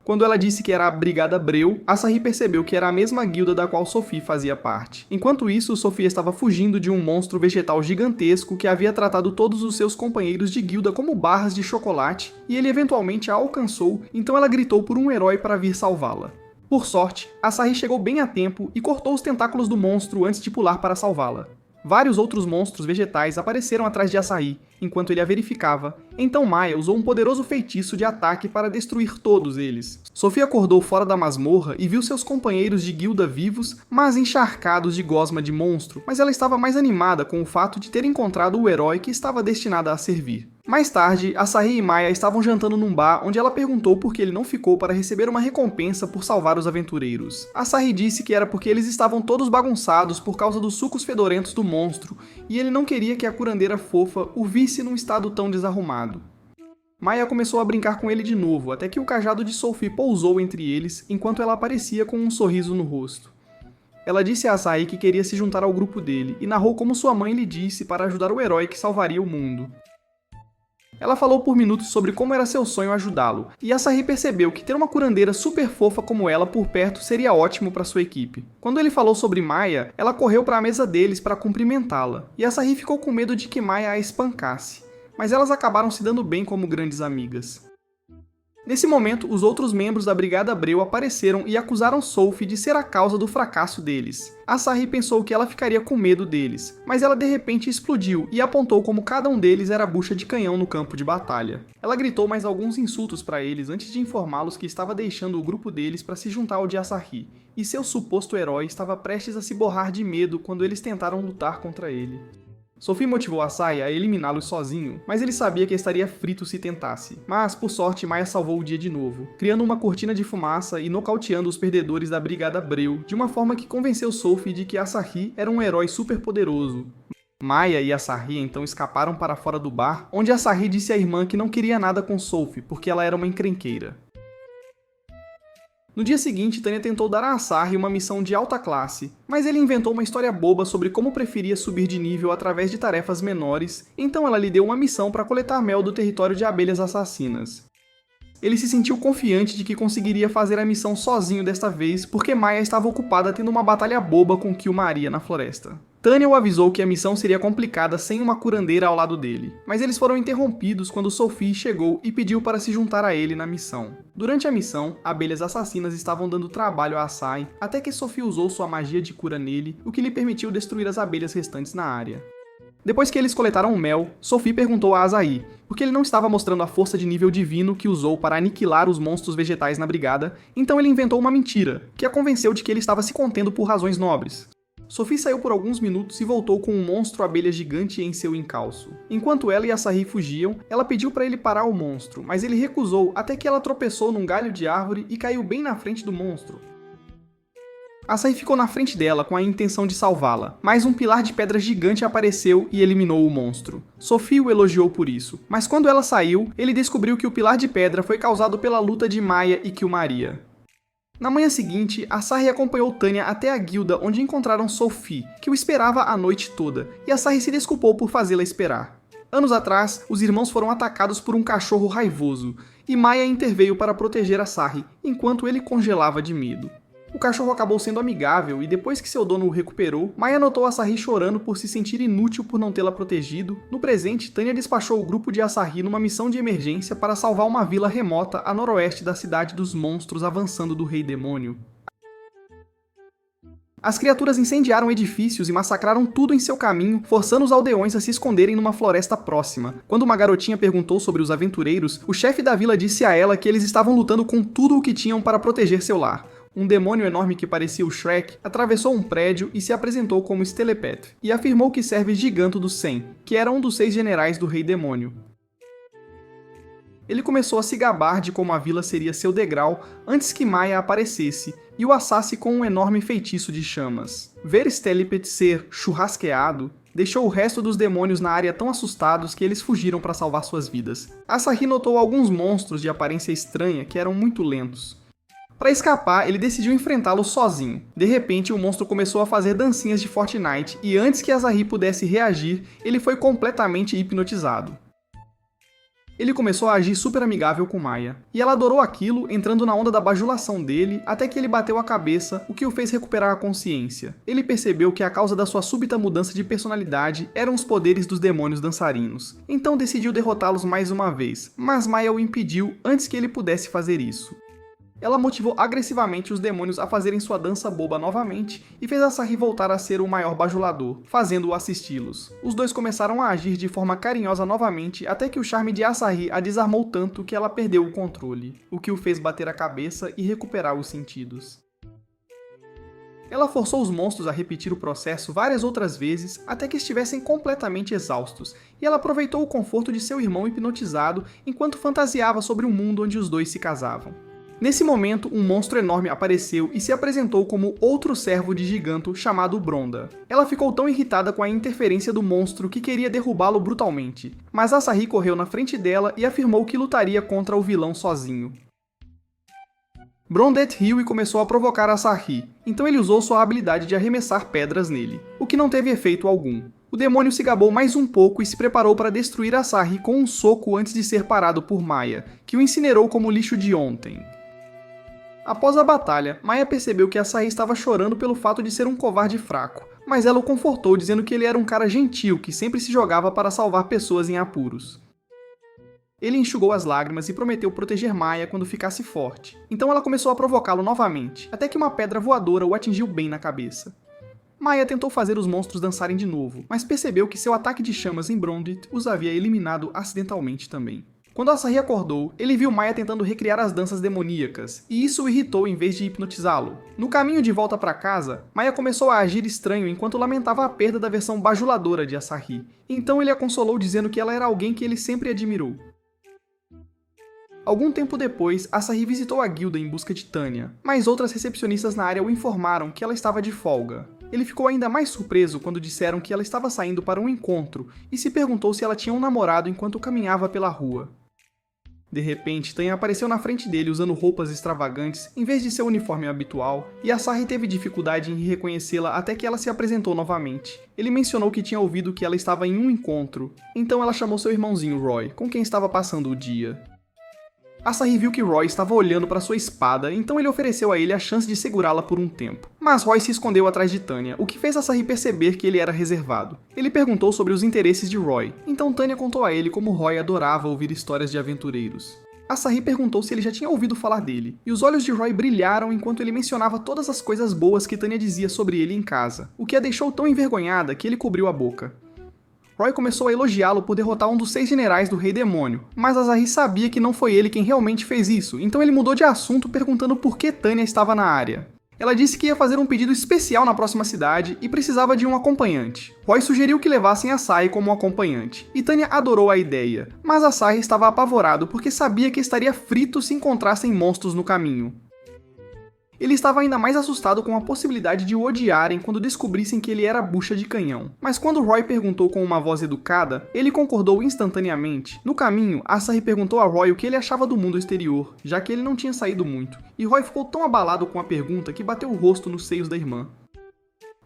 Quando ela disse que era a Brigada Breu, Asahi percebeu que era a mesma guilda da qual Sophie fazia parte. Enquanto isso, Sophie estava fugindo de um monstro vegetal gigantesco que havia tratado todos os seus companheiros de guilda como barras de chocolate, e ele eventualmente a alcançou, então ela gritou por um herói para vir salvá-la. Por sorte, Asahi chegou bem a tempo e cortou os tentáculos do monstro antes de pular para salvá-la. Vários outros monstros vegetais apareceram atrás de Asahi, enquanto ele a verificava, então Maya usou um poderoso feitiço de ataque para destruir todos eles. Sophie acordou fora da masmorra e viu seus companheiros de guilda vivos, mas encharcados de gosma de monstro, mas ela estava mais animada com o fato de ter encontrado o herói que estava destinado a servir. Mais tarde, Asahi e Maya estavam jantando num bar onde ela perguntou por que ele não ficou para receber uma recompensa por salvar os aventureiros. Asahi disse que era porque eles estavam todos bagunçados por causa dos sucos fedorentos do monstro, e ele não queria que a curandeira fofa o visse num estado tão desarrumado. Maya começou a brincar com ele de novo, até que o cajado de Sophie pousou entre eles, enquanto ela aparecia com um sorriso no rosto. Ela disse a Asahi que queria se juntar ao grupo dele, e narrou como sua mãe lhe disse para ajudar o herói que salvaria o mundo. Ela falou por minutos sobre como era seu sonho ajudá-lo, e Asahi percebeu que ter uma curandeira super fofa como ela por perto seria ótimo para sua equipe. Quando ele falou sobre Maya, ela correu para a mesa deles para cumprimentá-la, e Asahi ficou com medo de que Maya a espancasse, mas elas acabaram se dando bem como grandes amigas. Nesse momento, os outros membros da Brigada Breu apareceram e acusaram Sophie de ser a causa do fracasso deles. Asahi pensou que ela ficaria com medo deles, mas ela de repente explodiu e apontou como cada um deles era bucha de canhão no campo de batalha. Ela gritou mais alguns insultos para eles antes de informá-los que estava deixando o grupo deles para se juntar ao de Asahi, e seu suposto herói estava prestes a se borrar de medo quando eles tentaram lutar contra ele. Sophie motivou Asahi a eliminá-los sozinho, mas ele sabia que estaria frito se tentasse. Mas, por sorte, Maya salvou o dia de novo, criando uma cortina de fumaça e nocauteando os perdedores da Brigada Breu, de uma forma que convenceu Sophie de que Asahi era um herói super poderoso. Maya e Asahi então escaparam para fora do bar, onde Asahi disse à irmã que não queria nada com Sophie, porque ela era uma encrenqueira. No dia seguinte, Tanya tentou dar a Asahi uma missão de alta classe, mas ele inventou uma história boba sobre como preferia subir de nível através de tarefas menores, então ela lhe deu uma missão para coletar mel do território de abelhas assassinas. Ele se sentiu confiante de que conseguiria fazer a missão sozinho desta vez, porque Maya estava ocupada tendo uma batalha boba com Killmaria na floresta. Tanya o avisou que a missão seria complicada sem uma curandeira ao lado dele, mas eles foram interrompidos quando Sophie chegou e pediu para se juntar a ele na missão. Durante a missão, abelhas assassinas estavam dando trabalho a Asahi, até que Sophie usou sua magia de cura nele, o que lhe permitiu destruir as abelhas restantes na área. Depois que eles coletaram o mel, Sophie perguntou a Asahi, porque ele não estava mostrando a força de nível divino que usou para aniquilar os monstros vegetais na brigada, então ele inventou uma mentira, que a convenceu de que ele estava se contendo por razões nobres. Sophie saiu por alguns minutos e voltou com um monstro abelha gigante em seu encalço. Enquanto ela e Asahi fugiam, ela pediu para ele parar o monstro, mas ele recusou até que ela tropeçou num galho de árvore e caiu bem na frente do monstro. Asahi ficou na frente dela com a intenção de salvá-la, mas um pilar de pedra gigante apareceu e eliminou o monstro. Sophie o elogiou por isso, mas quando ela saiu, ele descobriu que o pilar de pedra foi causado pela luta de Maya e Killmaria. Na manhã seguinte, Asahi acompanhou Tanya até a guilda onde encontraram Sophie, que o esperava a noite toda, e Asahi se desculpou por fazê-la esperar. Anos atrás, os irmãos foram atacados por um cachorro raivoso, e Maya interveio para proteger Asahi, enquanto ele congelava de medo. O cachorro acabou sendo amigável e depois que seu dono o recuperou, Maya notou Asahi chorando por se sentir inútil por não tê-la protegido. No presente, Tanya despachou o grupo de Asahi numa missão de emergência para salvar uma vila remota a noroeste da cidade dos monstros avançando do Rei Demônio. As criaturas incendiaram edifícios e massacraram tudo em seu caminho, forçando os aldeões a se esconderem numa floresta próxima. Quando uma garotinha perguntou sobre os aventureiros, o chefe da vila disse a ela que eles estavam lutando com tudo o que tinham para proteger seu lar. Um demônio enorme que parecia o Shrek atravessou um prédio e se apresentou como Stelepet, e afirmou que serve Giganto dos 100, que era um dos 6 generais do Rei Demônio. Ele começou a se gabar de como a vila seria seu degrau antes que Maya aparecesse e o assasse com um enorme feitiço de chamas. Ver Stelepet ser churrasqueado deixou o resto dos demônios na área tão assustados que eles fugiram para salvar suas vidas. Asahi notou alguns monstros de aparência estranha que eram muito lentos. Para escapar, ele decidiu enfrentá-lo sozinho. De repente, o monstro começou a fazer dancinhas de Fortnite e antes que Asahi pudesse reagir, ele foi completamente hipnotizado. Ele começou a agir super amigável com Maya, e ela adorou aquilo, entrando na onda da bajulação dele, até que ele bateu a cabeça, o que o fez recuperar a consciência. Ele percebeu que a causa da sua súbita mudança de personalidade eram os poderes dos demônios dançarinos, então decidiu derrotá-los mais uma vez, mas Maya o impediu antes que ele pudesse fazer isso. Ela motivou agressivamente os demônios a fazerem sua dança boba novamente e fez Asahi voltar a ser o maior bajulador, fazendo-o assisti-los. Os dois começaram a agir de forma carinhosa novamente até que o charme de Asahi a desarmou tanto que ela perdeu o controle, o que o fez bater a cabeça e recuperar os sentidos. Ela forçou os monstros a repetir o processo várias outras vezes até que estivessem completamente exaustos, e ela aproveitou o conforto de seu irmão hipnotizado enquanto fantasiava sobre um mundo onde os dois se casavam. Nesse momento, um monstro enorme apareceu e se apresentou como outro servo de Giganto chamado Bronda. Ela ficou tão irritada com a interferência do monstro que queria derrubá-lo brutalmente, mas Asahi correu na frente dela e afirmou que lutaria contra o vilão sozinho. Brondet riu e começou a provocar Asahi, então ele usou sua habilidade de arremessar pedras nele, o que não teve efeito algum. O demônio se gabou mais um pouco e se preparou para destruir Asahi com um soco antes de ser parado por Maya, que o incinerou como lixo de ontem. Após a batalha, Maya percebeu que Asahi estava chorando pelo fato de ser um covarde fraco, mas ela o confortou dizendo que ele era um cara gentil que sempre se jogava para salvar pessoas em apuros. Ele enxugou as lágrimas e prometeu proteger Maya quando ficasse forte. Então ela começou a provocá-lo novamente, até que uma pedra voadora o atingiu bem na cabeça. Maya tentou fazer os monstros dançarem de novo, mas percebeu que seu ataque de chamas em Brondit os havia eliminado acidentalmente também. Quando Asahi acordou, ele viu Maya tentando recriar as danças demoníacas, e isso o irritou em vez de hipnotizá-lo. No caminho de volta para casa, Maya começou a agir estranho enquanto lamentava a perda da versão bajuladora de Asahi. Então ele a consolou dizendo que ela era alguém que ele sempre admirou. Algum tempo depois, Asahi visitou a guilda em busca de Tanya, mas outras recepcionistas na área o informaram que ela estava de folga. Ele ficou ainda mais surpreso quando disseram que ela estava saindo para um encontro e se perguntou se ela tinha um namorado enquanto caminhava pela rua. De repente, Tanya apareceu na frente dele usando roupas extravagantes em vez de seu uniforme habitual, e Asahi teve dificuldade em reconhecê-la até que ela se apresentou novamente. Ele mencionou que tinha ouvido que ela estava em um encontro, então ela chamou seu irmãozinho Roy, com quem estava passando o dia. Asahi viu que Roy estava olhando para sua espada, então ele ofereceu a ele a chance de segurá-la por um tempo. Mas Roy se escondeu atrás de Tanya, o que fez Asahi perceber que ele era reservado. Ele perguntou sobre os interesses de Roy, então Tanya contou a ele como Roy adorava ouvir histórias de aventureiros. Asahi perguntou se ele já tinha ouvido falar dele, e os olhos de Roy brilharam enquanto ele mencionava todas as coisas boas que Tanya dizia sobre ele em casa, o que a deixou tão envergonhada que ele cobriu a boca. Roy começou a elogiá-lo por derrotar um dos 6 generais do Rei Demônio, mas Asahi sabia que não foi ele quem realmente fez isso, então ele mudou de assunto perguntando por que Tanya estava na área. Ela disse que ia fazer um pedido especial na próxima cidade e precisava de um acompanhante. Roy sugeriu que levassem Asahi como acompanhante, e Tanya adorou a ideia, mas Asahi estava apavorado porque sabia que estaria frito se encontrassem monstros no caminho. Ele estava ainda mais assustado com a possibilidade de o odiarem quando descobrissem que ele era bucha de canhão. Mas quando Roy perguntou com uma voz educada, ele concordou instantaneamente. No caminho, Asahi perguntou a Roy o que ele achava do mundo exterior, já que ele não tinha saído muito, e Roy ficou tão abalado com a pergunta que bateu o rosto nos seios da irmã.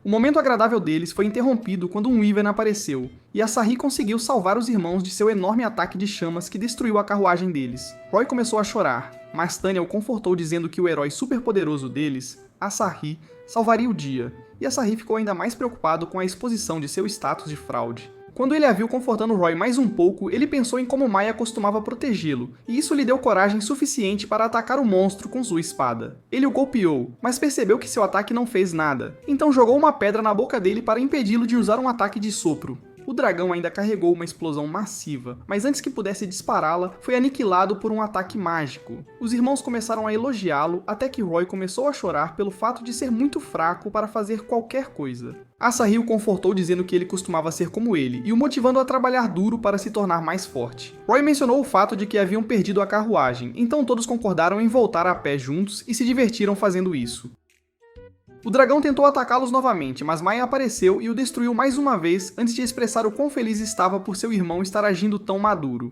O momento agradável deles foi interrompido quando um Wyvern apareceu, e Asahi conseguiu salvar os irmãos de seu enorme ataque de chamas que destruiu a carruagem deles. Roy começou a chorar, mas Tanya o confortou dizendo que o herói superpoderoso deles, Asahi, salvaria o dia, e Asahi ficou ainda mais preocupado com a exposição de seu status de fraude. Quando ele a viu confortando Roy mais um pouco, ele pensou em como Maya costumava protegê-lo, e isso lhe deu coragem suficiente para atacar o monstro com sua espada. Ele o golpeou, mas percebeu que seu ataque não fez nada, então jogou uma pedra na boca dele para impedi-lo de usar um ataque de sopro. O dragão ainda carregou uma explosão massiva, mas antes que pudesse dispará-la, foi aniquilado por um ataque mágico. Os irmãos começaram a elogiá-lo até que Roy começou a chorar pelo fato de ser muito fraco para fazer qualquer coisa. Asahi o confortou dizendo que ele costumava ser como ele e o motivando a trabalhar duro para se tornar mais forte. Roy mencionou o fato de que haviam perdido a carruagem, então todos concordaram em voltar a pé juntos e se divertiram fazendo isso. O dragão tentou atacá-los novamente, mas Maya apareceu e o destruiu mais uma vez antes de expressar o quão feliz estava por seu irmão estar agindo tão maduro.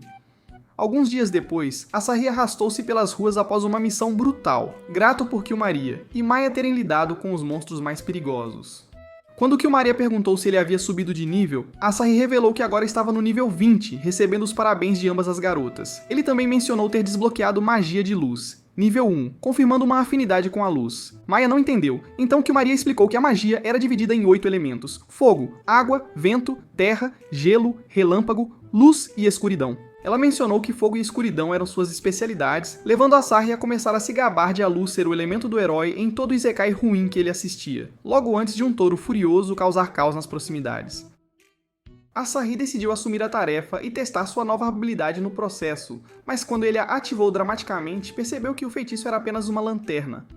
Alguns dias depois, Asahi arrastou-se pelas ruas após uma missão brutal, grato por Kilmaria, e Maya terem lidado com os monstros mais perigosos. Quando Kilmaria perguntou se ele havia subido de nível, Asahi revelou que agora estava no nível 20, recebendo os parabéns de ambas as garotas. Ele também mencionou ter desbloqueado magia de luz. Nível 1, confirmando uma afinidade com a luz. Maya não entendeu, então Kilmaria explicou que a magia era dividida em 8 elementos: fogo, água, vento, terra, gelo, relâmpago, luz e escuridão. Ela mencionou que fogo e escuridão eram suas especialidades, levando Asahi a começar a se gabar de a luz ser o elemento do herói em todo o isekai ruim que ele assistia, logo antes de um touro furioso causar caos nas proximidades. Asahi decidiu assumir a tarefa e testar sua nova habilidade no processo, mas quando ele a ativou dramaticamente, percebeu que o feitiço era apenas uma lanterna.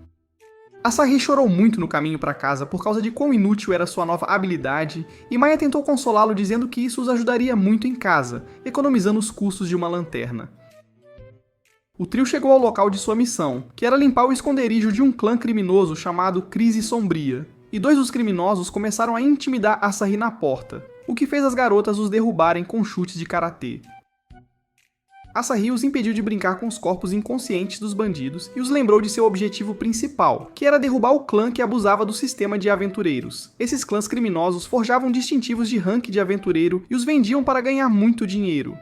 Asahi chorou muito no caminho para casa por causa de quão inútil era sua nova habilidade, e Maya tentou consolá-lo dizendo que isso os ajudaria muito em casa, economizando os custos de uma lanterna. O trio chegou ao local de sua missão, que era limpar o esconderijo de um clã criminoso chamado Crise Sombria, e 2 dos criminosos começaram a intimidar Asahi na porta, o que fez as garotas os derrubarem com chutes de karatê. Asahi os impediu de brincar com os corpos inconscientes dos bandidos e os lembrou de seu objetivo principal, que era derrubar o clã que abusava do sistema de aventureiros. Esses clãs criminosos forjavam distintivos de rank de aventureiro e os vendiam para ganhar muito dinheiro.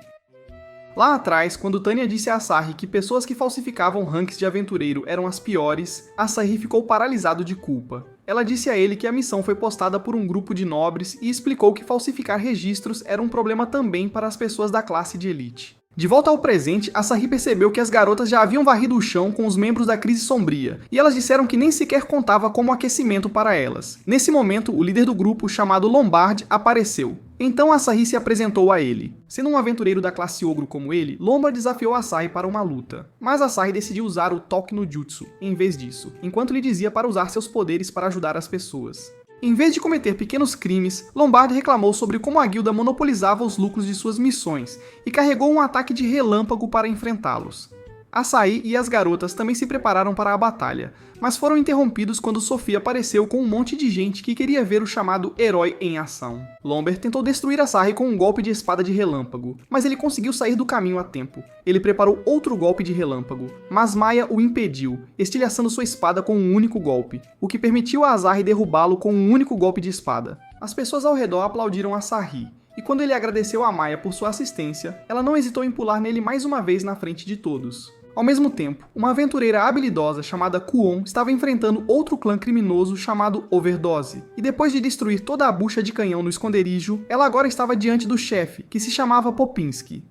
Lá atrás, quando Tanya disse a Asahi que pessoas que falsificavam ranks de aventureiro eram as piores, Asahi ficou paralisado de culpa. Ela disse a ele que a missão foi postada por um grupo de nobres e explicou que falsificar registros era um problema também para as pessoas da classe de elite. De volta ao presente, Asahi percebeu que as garotas já haviam varrido o chão com os membros da Crise Sombria, e elas disseram que nem sequer contava como aquecimento para elas. Nesse momento, o líder do grupo, chamado Lombard, apareceu. Então Asahi se apresentou a ele. Sendo um aventureiro da classe Ogro como ele, Lombard desafiou Asahi para uma luta. Mas Asahi decidiu usar o Toki no Jutsu, em vez disso, enquanto lhe dizia para usar seus poderes para ajudar as pessoas. Em vez de cometer pequenos crimes, Lombard reclamou sobre como a guilda monopolizava os lucros de suas missões e carregou um ataque de relâmpago para enfrentá-los. Asahi e as garotas também se prepararam para a batalha, mas foram interrompidos quando Sophie apareceu com um monte de gente que queria ver o chamado herói em ação. Lombard tentou destruir Asahi com um golpe de espada de relâmpago, mas ele conseguiu sair do caminho a tempo. Ele preparou outro golpe de relâmpago, mas Maya o impediu, estilhaçando sua espada com um único golpe, o que permitiu a Asahi derrubá-lo com um único golpe de espada. As pessoas ao redor aplaudiram Asahi, e quando ele agradeceu a Maya por sua assistência, ela não hesitou em pular nele mais uma vez na frente de todos. Ao mesmo tempo, uma aventureira habilidosa chamada Kuon estava enfrentando outro clã criminoso chamado Overdose, e depois de destruir toda a bucha de canhão no esconderijo, ela agora estava diante do chefe, que se chamava Popinski.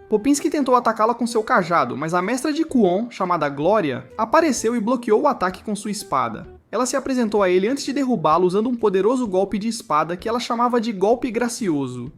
Popinski tentou atacá-la com seu cajado, mas a mestra de Kuon, chamada Glória, apareceu e bloqueou o ataque com sua espada. Ela se apresentou a ele antes de derrubá-lo usando um poderoso golpe de espada que ela chamava de Golpe Gracioso.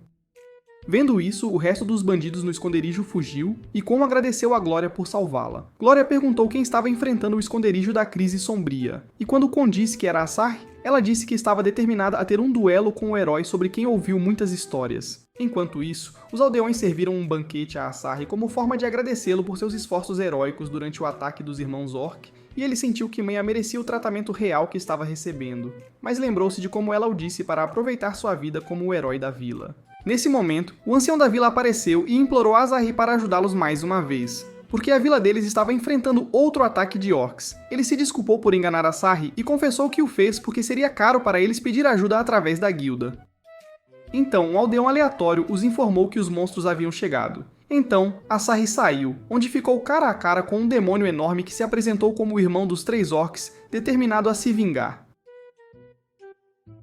Vendo isso, o resto dos bandidos no esconderijo fugiu, e Kuon agradeceu a Glória por salvá-la. Glória perguntou quem estava enfrentando o esconderijo da Crise Sombria, e quando Kuon disse que era Asahi, ela disse que estava determinada a ter um duelo com o herói sobre quem ouviu muitas histórias. Enquanto isso, os aldeões serviram um banquete a Asahi como forma de agradecê-lo por seus esforços heróicos durante o ataque dos irmãos Orc, e ele sentiu que Maya merecia o tratamento real que estava recebendo, mas lembrou-se de como ela o disse para aproveitar sua vida como o herói da vila. Nesse momento, o ancião da vila apareceu e implorou a Asahi para ajudá-los mais uma vez, porque a vila deles estava enfrentando outro ataque de orcs. Ele se desculpou por enganar Asahi e confessou que o fez porque seria caro para eles pedir ajuda através da guilda. Então, um aldeão aleatório os informou que os monstros haviam chegado. Então, Asahi saiu, onde ficou cara a cara com um demônio enorme que se apresentou como o irmão dos 3 orcs, determinado a se vingar.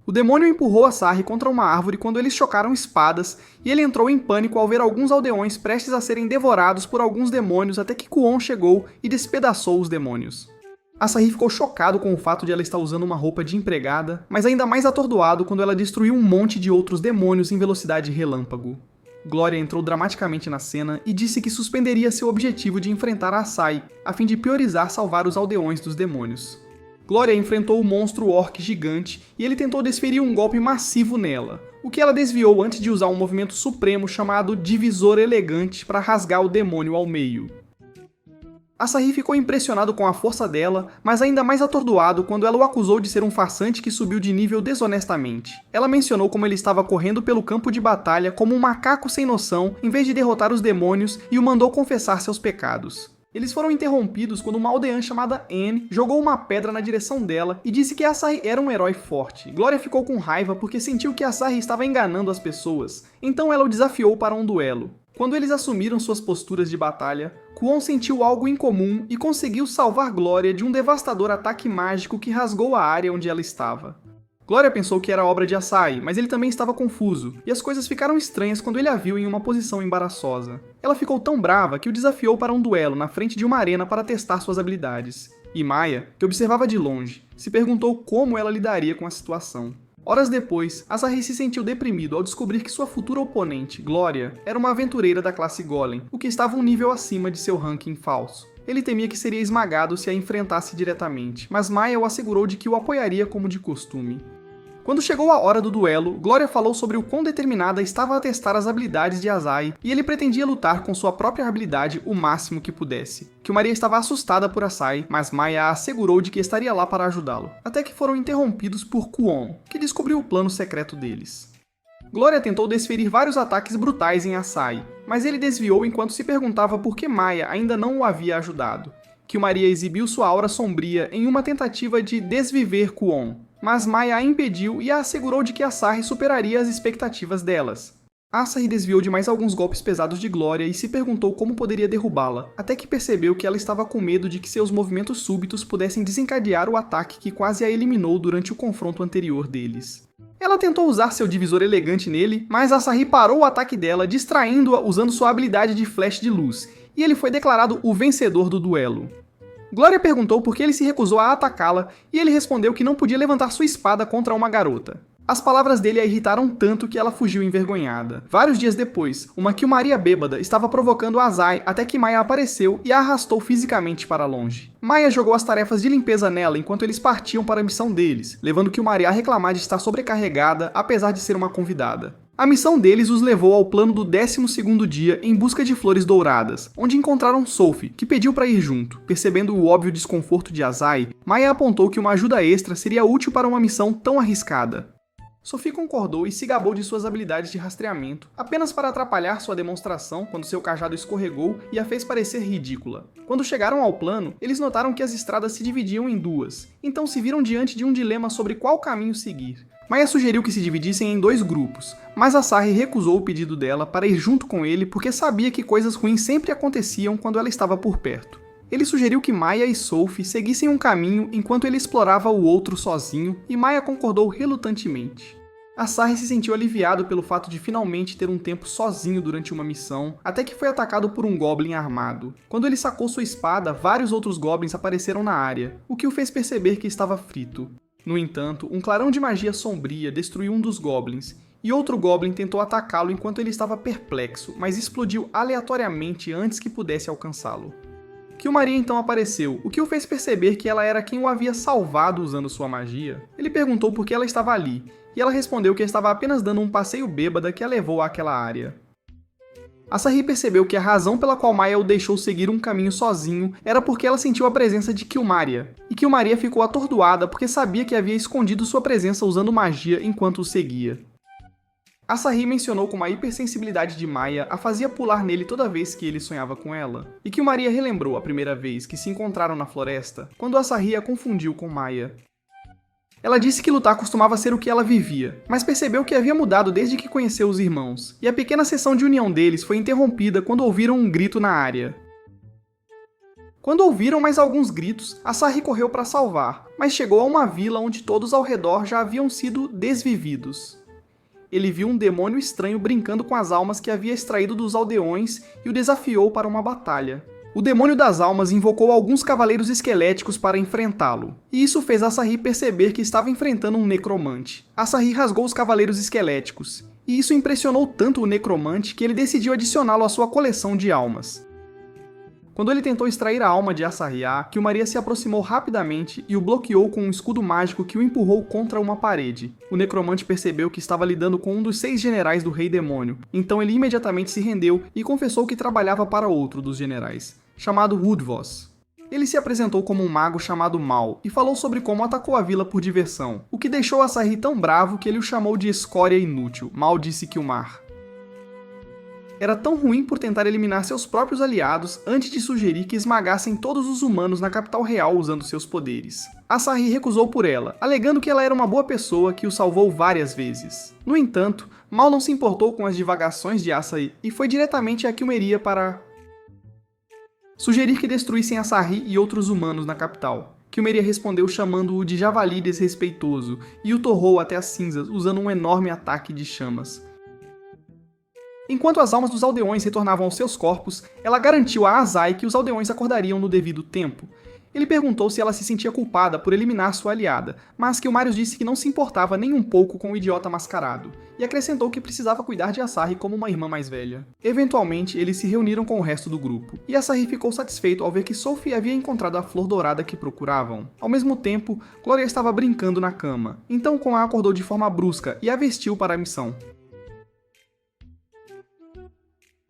O demônio empurrou Asahi contra uma árvore quando eles chocaram espadas, e ele entrou em pânico ao ver alguns aldeões prestes a serem devorados por alguns demônios até que Kuon chegou e despedaçou os demônios. Asahi ficou chocado com o fato de ela estar usando uma roupa de empregada, mas ainda mais atordoado quando ela destruiu um monte de outros demônios em velocidade relâmpago. Glória entrou dramaticamente na cena e disse que suspenderia seu objetivo de enfrentar Asahi, a fim de priorizar salvar os aldeões dos demônios. Glória enfrentou o monstro orc gigante e ele tentou desferir um golpe massivo nela, o que ela desviou antes de usar um movimento supremo chamado Divisor Elegante para rasgar o demônio ao meio. Asahi ficou impressionado com a força dela, mas ainda mais atordoado quando ela o acusou de ser um farsante que subiu de nível desonestamente. Ela mencionou como ele estava correndo pelo campo de batalha como um macaco sem noção em vez de derrotar os demônios e o mandou confessar seus pecados. Eles foram interrompidos quando uma aldeã chamada Anne jogou uma pedra na direção dela e disse que Asahi era um herói forte. Glória ficou com raiva porque sentiu que Asahi estava enganando as pessoas, então ela o desafiou para um duelo. Quando eles assumiram suas posturas de batalha, Kuon sentiu algo incomum e conseguiu salvar Glória de um devastador ataque mágico que rasgou a área onde ela estava. Glória pensou que era obra de Asahi, mas ele também estava confuso, e as coisas ficaram estranhas quando ele a viu em uma posição embaraçosa. Ela ficou tão brava que o desafiou para um duelo na frente de uma arena para testar suas habilidades. E Maya, que observava de longe, se perguntou como ela lidaria com a situação. Horas depois, Asahi se sentiu deprimido ao descobrir que sua futura oponente, Glória, era uma aventureira da classe Golem, o que estava um nível acima de seu ranking falso. Ele temia que seria esmagado se a enfrentasse diretamente, mas Maya o assegurou de que o apoiaria como de costume. Quando chegou a hora do duelo, Glória falou sobre o quão determinada estava a testar as habilidades de Asahi e ele pretendia lutar com sua própria habilidade o máximo que pudesse. Kilmaria estava assustada por Asahi, mas Maya a assegurou de que estaria lá para ajudá-lo, até que foram interrompidos por Kuon, que descobriu o plano secreto deles. Glória tentou desferir vários ataques brutais em Asahi, mas ele desviou enquanto se perguntava por que Maya ainda não o havia ajudado. Kilmaria exibiu sua aura sombria em uma tentativa de desviver Kuon, mas Maya a impediu e a assegurou de que Asahi superaria as expectativas delas. Asahi desviou de mais alguns golpes pesados de Glória e se perguntou como poderia derrubá-la, até que percebeu que ela estava com medo de que seus movimentos súbitos pudessem desencadear o ataque que quase a eliminou durante o confronto anterior deles. Ela tentou usar seu divisor elegante nele, mas Asahi parou o ataque dela, distraindo-a usando sua habilidade de flash de luz, e ele foi declarado o vencedor do duelo. Gloria perguntou por que ele se recusou a atacá-la, e ele respondeu que não podia levantar sua espada contra uma garota. As palavras dele a irritaram tanto que ela fugiu envergonhada. Vários dias depois, uma Kyumaria bêbada estava provocando Azai até que Maya apareceu e a arrastou fisicamente para longe. Maya jogou as tarefas de limpeza nela enquanto eles partiam para a missão deles, levando Kyumaria a reclamar de estar sobrecarregada apesar de ser uma convidada. A missão deles os levou ao plano do 12º dia em busca de flores douradas, onde encontraram Sophie, que pediu para ir junto. Percebendo o óbvio desconforto de Azai, Maya apontou que uma ajuda extra seria útil para uma missão tão arriscada. Sophie concordou e se gabou de suas habilidades de rastreamento, apenas para atrapalhar sua demonstração quando seu cajado escorregou e a fez parecer ridícula. Quando chegaram ao plano, eles notaram que as estradas se dividiam em duas, então se viram diante de um dilema sobre qual caminho seguir. Maya sugeriu que se dividissem em 2 grupos, mas Asahi recusou o pedido dela para ir junto com ele porque sabia que coisas ruins sempre aconteciam quando ela estava por perto. Ele sugeriu que Maya e Sophie seguissem um caminho enquanto ele explorava o outro sozinho, e Maya concordou relutantemente. Asahi se sentiu aliviado pelo fato de finalmente ter um tempo sozinho durante uma missão, até que foi atacado por um Goblin armado. Quando ele sacou sua espada, vários outros Goblins apareceram na área, o que o fez perceber que estava frito. No entanto, um clarão de magia sombria destruiu um dos Goblins, e outro Goblin tentou atacá-lo enquanto ele estava perplexo, mas explodiu aleatoriamente antes que pudesse alcançá-lo. Kyumaria então apareceu, o que o fez perceber que ela era quem o havia salvado usando sua magia. Ele perguntou por que ela estava ali, e ela respondeu que estava apenas dando um passeio bêbada que a levou àquela área. Asahi percebeu que a razão pela qual Maya o deixou seguir um caminho sozinho era porque ela sentiu a presença de Kyumaria, e Kyumaria ficou atordoada porque sabia que havia escondido sua presença usando magia enquanto o seguia. Asahi mencionou como a hipersensibilidade de Maya a fazia pular nele toda vez que ele sonhava com ela, e Kyumaria relembrou a primeira vez que se encontraram na floresta, quando Asahi a confundiu com Maya. Ela disse que lutar costumava ser o que ela vivia, mas percebeu que havia mudado desde que conheceu os irmãos, e a pequena sessão de união deles foi interrompida quando ouviram um grito na área. Quando ouviram mais alguns gritos, Asahi correu para salvar, mas chegou a uma vila onde todos ao redor já haviam sido desvividos. Ele viu um demônio estranho brincando com as almas que havia extraído dos aldeões e o desafiou para uma batalha. O demônio das almas invocou alguns cavaleiros esqueléticos para enfrentá-lo, e isso fez Asahi perceber que estava enfrentando um necromante. Asahi rasgou os cavaleiros esqueléticos, e isso impressionou tanto o necromante que ele decidiu adicioná-lo à sua coleção de almas. Quando ele tentou extrair a alma de Asahi, Kyumaria se aproximou rapidamente e o bloqueou com um escudo mágico que o empurrou contra uma parede. O necromante percebeu que estava lidando com um dos 6 generais do Rei Demônio, então ele imediatamente se rendeu e confessou que trabalhava para outro dos generais, chamado Woodvoss. Ele se apresentou como um mago chamado Mal e falou sobre como atacou a vila por diversão, o que deixou Asahi tão bravo que ele o chamou de escória inútil. Mal disse Kyumar era tão ruim por tentar eliminar seus próprios aliados antes de sugerir que esmagassem todos os humanos na capital real usando seus poderes. Asahi recusou por ela, alegando que ela era uma boa pessoa que o salvou várias vezes. No entanto, Mal não se importou com as divagações de Asahi e foi diretamente a Kyumeria para sugerir que destruíssem Asahi e outros humanos na capital. Kyumeria respondeu chamando-o de javali desrespeitoso e o torrou até as cinzas usando um enorme ataque de chamas. Enquanto as almas dos aldeões retornavam aos seus corpos, ela garantiu a Azai que os aldeões acordariam no devido tempo. Ele perguntou se ela se sentia culpada por eliminar sua aliada, mas Kyumarius disse que não se importava nem um pouco com o idiota mascarado, e acrescentou que precisava cuidar de Asahi como uma irmã mais velha. Eventualmente, eles se reuniram com o resto do grupo, e Asahi ficou satisfeito ao ver que Sophie havia encontrado a flor dourada que procuravam. Ao mesmo tempo, Gloria estava brincando na cama, então Kon a acordou de forma brusca e a vestiu para a missão.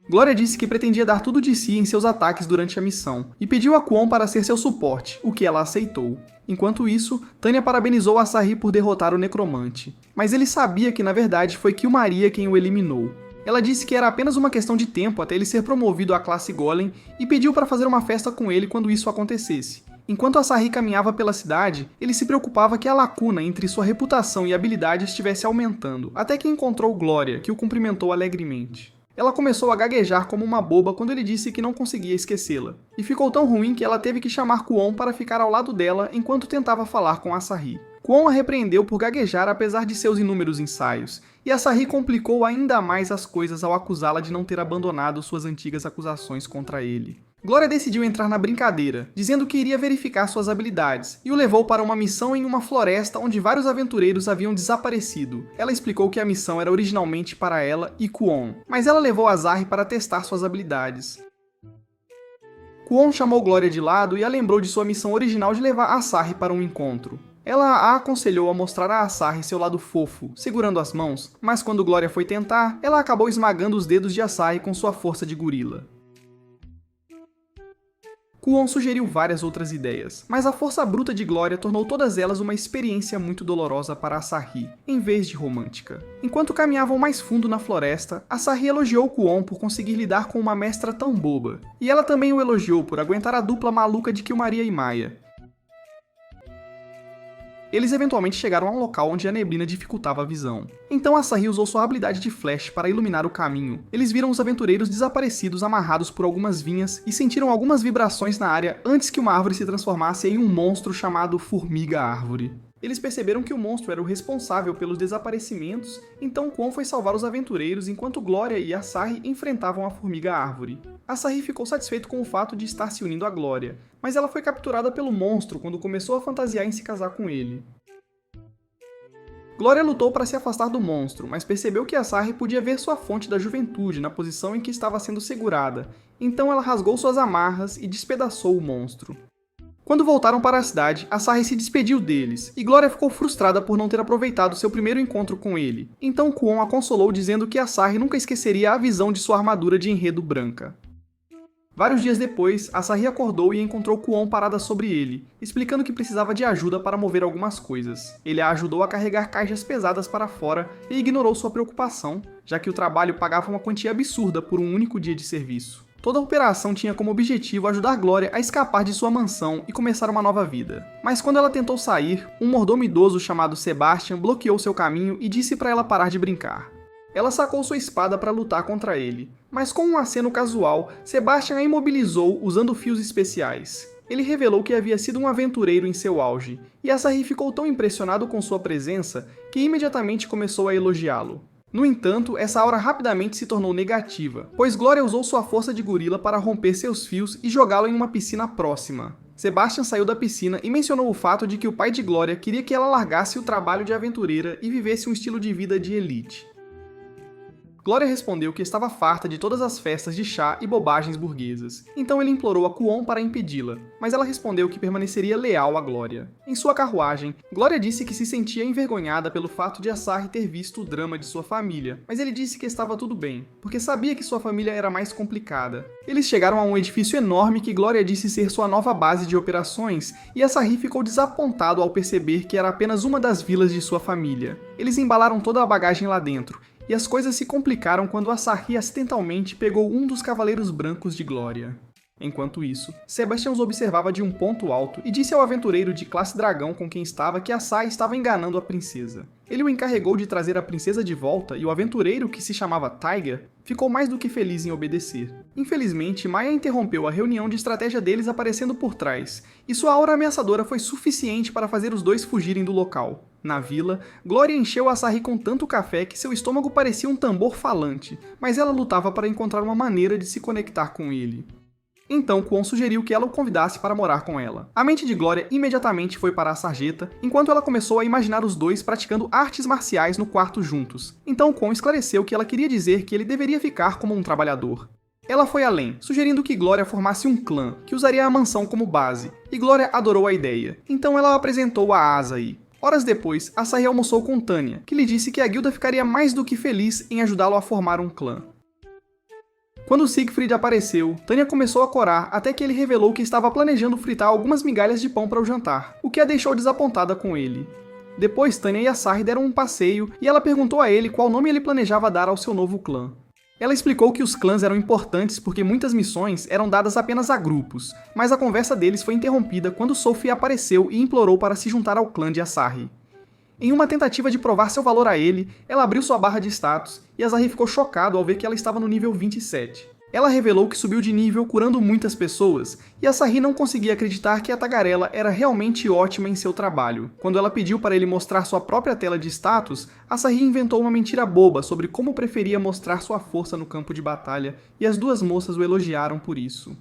Gloria disse que pretendia dar tudo de si em seus ataques durante a missão, e pediu a Kwon para ser seu suporte, o que ela aceitou. Enquanto isso, Tanya parabenizou Asahi por derrotar o necromante, mas ele sabia que na verdade foi Kyumaria quem o eliminou. Ela disse que era apenas uma questão de tempo até ele ser promovido à classe Golem e pediu para fazer uma festa com ele quando isso acontecesse. Enquanto Asahi caminhava pela cidade, ele se preocupava que a lacuna entre sua reputação e habilidade estivesse aumentando, até que encontrou Gloria, que o cumprimentou alegremente. Ela começou a gaguejar como uma boba quando ele disse que não conseguia esquecê-la, e ficou tão ruim que ela teve que chamar Kwon para ficar ao lado dela enquanto tentava falar com Asahi. Kwon a repreendeu por gaguejar apesar de seus inúmeros ensaios, e Asahi complicou ainda mais as coisas ao acusá-la de não ter abandonado suas antigas acusações contra ele. Glória decidiu entrar na brincadeira, dizendo que iria verificar suas habilidades, e o levou para uma missão em uma floresta onde vários aventureiros haviam desaparecido. Ela explicou que a missão era originalmente para ela e Kwon, mas ela levou Asahi para testar suas habilidades. Kwon chamou Glória de lado e a lembrou de sua missão original de levar Asahi para um encontro. Ela a aconselhou a mostrar a Asahi seu lado fofo, segurando as mãos, mas quando Glória foi tentar, ela acabou esmagando os dedos de Asahi com sua força de gorila. Kwon sugeriu várias outras ideias, mas a força bruta de Glória tornou todas elas uma experiência muito dolorosa para Asahi, em vez de romântica. Enquanto caminhavam mais fundo na floresta, Asahi elogiou Kwon por conseguir lidar com uma mestra tão boba, e ela também o elogiou por aguentar a dupla maluca de Killmaria e Maya. Eles eventualmente chegaram a um local onde a neblina dificultava a visão. Então Asahi usou sua habilidade de flash para iluminar o caminho. Eles viram os aventureiros desaparecidos amarrados por algumas vinhas e sentiram algumas vibrações na área antes que uma árvore se transformasse em um monstro chamado Formiga-Árvore. Eles perceberam que o monstro era o responsável pelos desaparecimentos, então Kwon foi salvar os aventureiros enquanto Glória e Asahi enfrentavam a Formiga-Árvore. Asahi ficou satisfeito com o fato de estar se unindo a Glória, mas ela foi capturada pelo monstro quando começou a fantasiar em se casar com ele. Glória lutou para se afastar do monstro, mas percebeu que Asahi podia ver sua fonte da juventude na posição em que estava sendo segurada, então ela rasgou suas amarras e despedaçou o monstro. Quando voltaram para a cidade, Asahi se despediu deles, e Glória ficou frustrada por não ter aproveitado seu primeiro encontro com ele. Então Kwon a consolou dizendo que Asahi nunca esqueceria a visão de sua armadura de enredo branca. Vários dias depois, Asahi acordou e encontrou Kwon parada sobre ele, explicando que precisava de ajuda para mover algumas coisas. Ele a ajudou a carregar caixas pesadas para fora e ignorou sua preocupação, já que o trabalho pagava uma quantia absurda por um único dia de serviço. Toda a operação tinha como objetivo ajudar Glória a escapar de sua mansão e começar uma nova vida. Mas quando ela tentou sair, um mordomo idoso chamado Sebastian bloqueou seu caminho e disse para ela parar de brincar. Ela sacou sua espada para lutar contra ele, mas com um aceno casual, Sebastian a imobilizou usando fios especiais. Ele revelou que havia sido um aventureiro em seu auge, e Asahi ficou tão impressionado com sua presença que imediatamente começou a elogiá-lo. No entanto, essa aura rapidamente se tornou negativa, pois Glória usou sua força de gorila para romper seus fios e jogá-lo em uma piscina próxima. Sebastian saiu da piscina e mencionou o fato de que o pai de Glória queria que ela largasse o trabalho de aventureira e vivesse um estilo de vida de elite. Glória respondeu que estava farta de todas as festas de chá e bobagens burguesas, então ele implorou a Kwon para impedi-la, mas ela respondeu que permaneceria leal a Glória. Em sua carruagem, Glória disse que se sentia envergonhada pelo fato de Asahi ter visto o drama de sua família, mas ele disse que estava tudo bem, porque sabia que sua família era mais complicada. Eles chegaram a um edifício enorme que Glória disse ser sua nova base de operações, e Asahi ficou desapontado ao perceber que era apenas uma das vilas de sua família. Eles embalaram toda a bagagem lá dentro, e as coisas se complicaram quando Asahi acidentalmente pegou um dos cavaleiros brancos de Glória. Enquanto isso, Sebastian os observava de um ponto alto e disse ao aventureiro de classe dragão com quem estava que Asahi estava enganando a princesa. Ele o encarregou de trazer a princesa de volta e o aventureiro, que se chamava Tiger, ficou mais do que feliz em obedecer. Infelizmente, Maya interrompeu a reunião de estratégia deles aparecendo por trás, e sua aura ameaçadora foi suficiente para fazer os dois fugirem do local. Na vila, Glória encheu Asahi com tanto café que seu estômago parecia um tambor falante, mas ela lutava para encontrar uma maneira de se conectar com ele. Então Kwon sugeriu que ela o convidasse para morar com ela. A mente de Glória imediatamente foi para a sarjeta, enquanto ela começou a imaginar os dois praticando artes marciais no quarto juntos. Então Kwon esclareceu que ela queria dizer que ele deveria ficar como um trabalhador. Ela foi além, sugerindo que Glória formasse um clã, que usaria a mansão como base, e Glória adorou a ideia. Então ela apresentou a Asahi. Horas depois, Asahi almoçou com Tanya, que lhe disse que a guilda ficaria mais do que feliz em ajudá-lo a formar um clã. Quando Siegfried apareceu, Tanya começou a corar até que ele revelou que estava planejando fritar algumas migalhas de pão para o jantar, o que a deixou desapontada com ele. Depois, Tanya e Asahi deram um passeio e ela perguntou a ele qual nome ele planejava dar ao seu novo clã. Ela explicou que os clãs eram importantes porque muitas missões eram dadas apenas a grupos, mas a conversa deles foi interrompida quando Sophie apareceu e implorou para se juntar ao clã de Asahi. Em uma tentativa de provar seu valor a ele, ela abriu sua barra de status, e Asahi ficou chocado ao ver que ela estava no nível 27. Ela revelou que subiu de nível curando muitas pessoas, e Asahi não conseguia acreditar que a tagarela era realmente ótima em seu trabalho. Quando ela pediu para ele mostrar sua própria tela de status, Asahi inventou uma mentira boba sobre como preferia mostrar sua força no campo de batalha, e as duas moças o elogiaram por isso.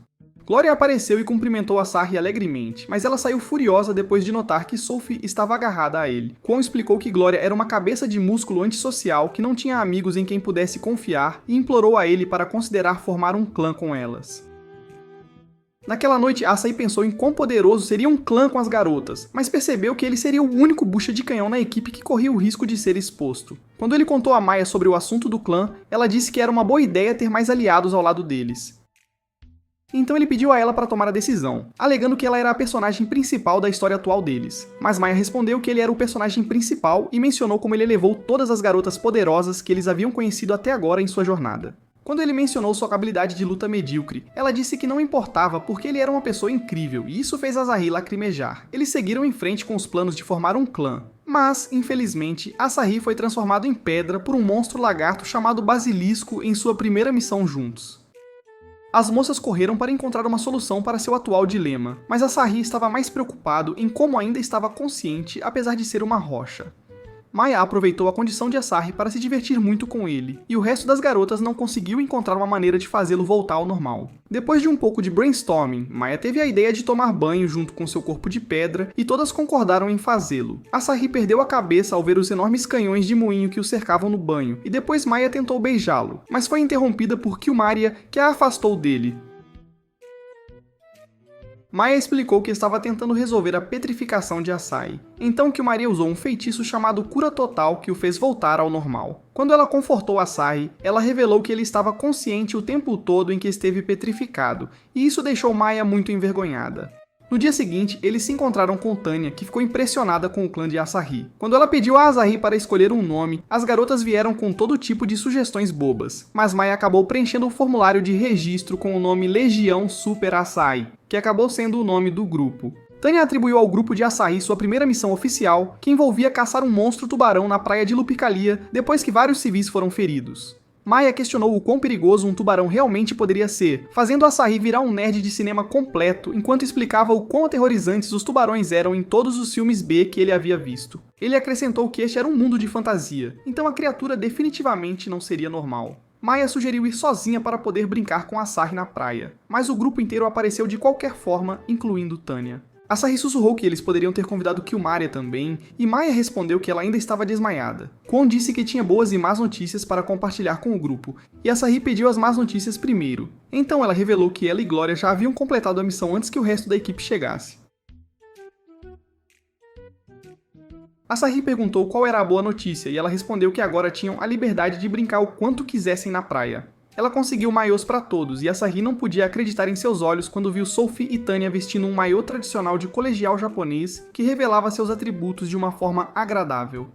Gloria apareceu e cumprimentou Asahi alegremente, mas ela saiu furiosa depois de notar que Sophie estava agarrada a ele. Kwon explicou que Gloria era uma cabeça de músculo antissocial que não tinha amigos em quem pudesse confiar e implorou a ele para considerar formar um clã com elas. Naquela noite, Asahi pensou em quão poderoso seria um clã com as garotas, mas percebeu que ele seria o único bucha de canhão na equipe que corria o risco de ser exposto. Quando ele contou a Maya sobre o assunto do clã, ela disse que era uma boa ideia ter mais aliados ao lado deles. Então ele pediu a ela para tomar a decisão, alegando que ela era a personagem principal da história atual deles. Mas Maya respondeu que ele era o personagem principal e mencionou como ele levou todas as garotas poderosas que eles haviam conhecido até agora em sua jornada. Quando ele mencionou sua habilidade de luta medíocre, ela disse que não importava porque ele era uma pessoa incrível e isso fez Asahi lacrimejar. Eles seguiram em frente com os planos de formar um clã. Mas, infelizmente, Asahi foi transformado em pedra por um monstro lagarto chamado Basilisco em sua primeira missão juntos. As moças correram para encontrar uma solução para seu atual dilema, mas Asahi estava mais preocupado em como ainda estava consciente apesar de ser uma rocha. Maya aproveitou a condição de Asahi para se divertir muito com ele, e o resto das garotas não conseguiu encontrar uma maneira de fazê-lo voltar ao normal. Depois de um pouco de brainstorming, Maya teve a ideia de tomar banho junto com seu corpo de pedra e todas concordaram em fazê-lo. Asahi perdeu a cabeça ao ver os enormes canhões de moinho que o cercavam no banho, e depois Maya tentou beijá-lo, mas foi interrompida por Killmaria, que a afastou dele. Maya explicou que estava tentando resolver a petrificação de Asahi. Então Killmaria usou um feitiço chamado Cura Total que o fez voltar ao normal. Quando ela confortou Asahi, ela revelou que ele estava consciente o tempo todo em que esteve petrificado, e isso deixou Maya muito envergonhada. No dia seguinte, eles se encontraram com Tanya, que ficou impressionada com o clã de Asahi. Quando ela pediu a Asahi para escolher um nome, as garotas vieram com todo tipo de sugestões bobas, mas Maya acabou preenchendo o formulário de registro com o nome Legião Super Asahi, que acabou sendo o nome do grupo. Tanya atribuiu ao grupo de Asahi sua primeira missão oficial, que envolvia caçar um monstro tubarão na praia de Lupercalia depois que vários civis foram feridos. Maya questionou o quão perigoso um tubarão realmente poderia ser, fazendo Asahi virar um nerd de cinema completo enquanto explicava o quão aterrorizantes os tubarões eram em todos os filmes B que ele havia visto. Ele acrescentou que este era um mundo de fantasia, então a criatura definitivamente não seria normal. Maya sugeriu ir sozinha para poder brincar com Asahi na praia, mas o grupo inteiro apareceu de qualquer forma, incluindo Tanya. Asahi sussurrou que eles poderiam ter convidado Killmaria também, e Maya respondeu que ela ainda estava desmaiada. Kwon disse que tinha boas e más notícias para compartilhar com o grupo, e Asahi pediu as más notícias primeiro. Então ela revelou que ela e Gloria já haviam completado a missão antes que o resto da equipe chegasse. Asahi perguntou qual era a boa notícia, e ela respondeu que agora tinham a liberdade de brincar o quanto quisessem na praia. Ela conseguiu maiôs para todos, e Asahi não podia acreditar em seus olhos quando viu Sophie e Tanya vestindo um maiô tradicional de colegial japonês que revelava seus atributos de uma forma agradável.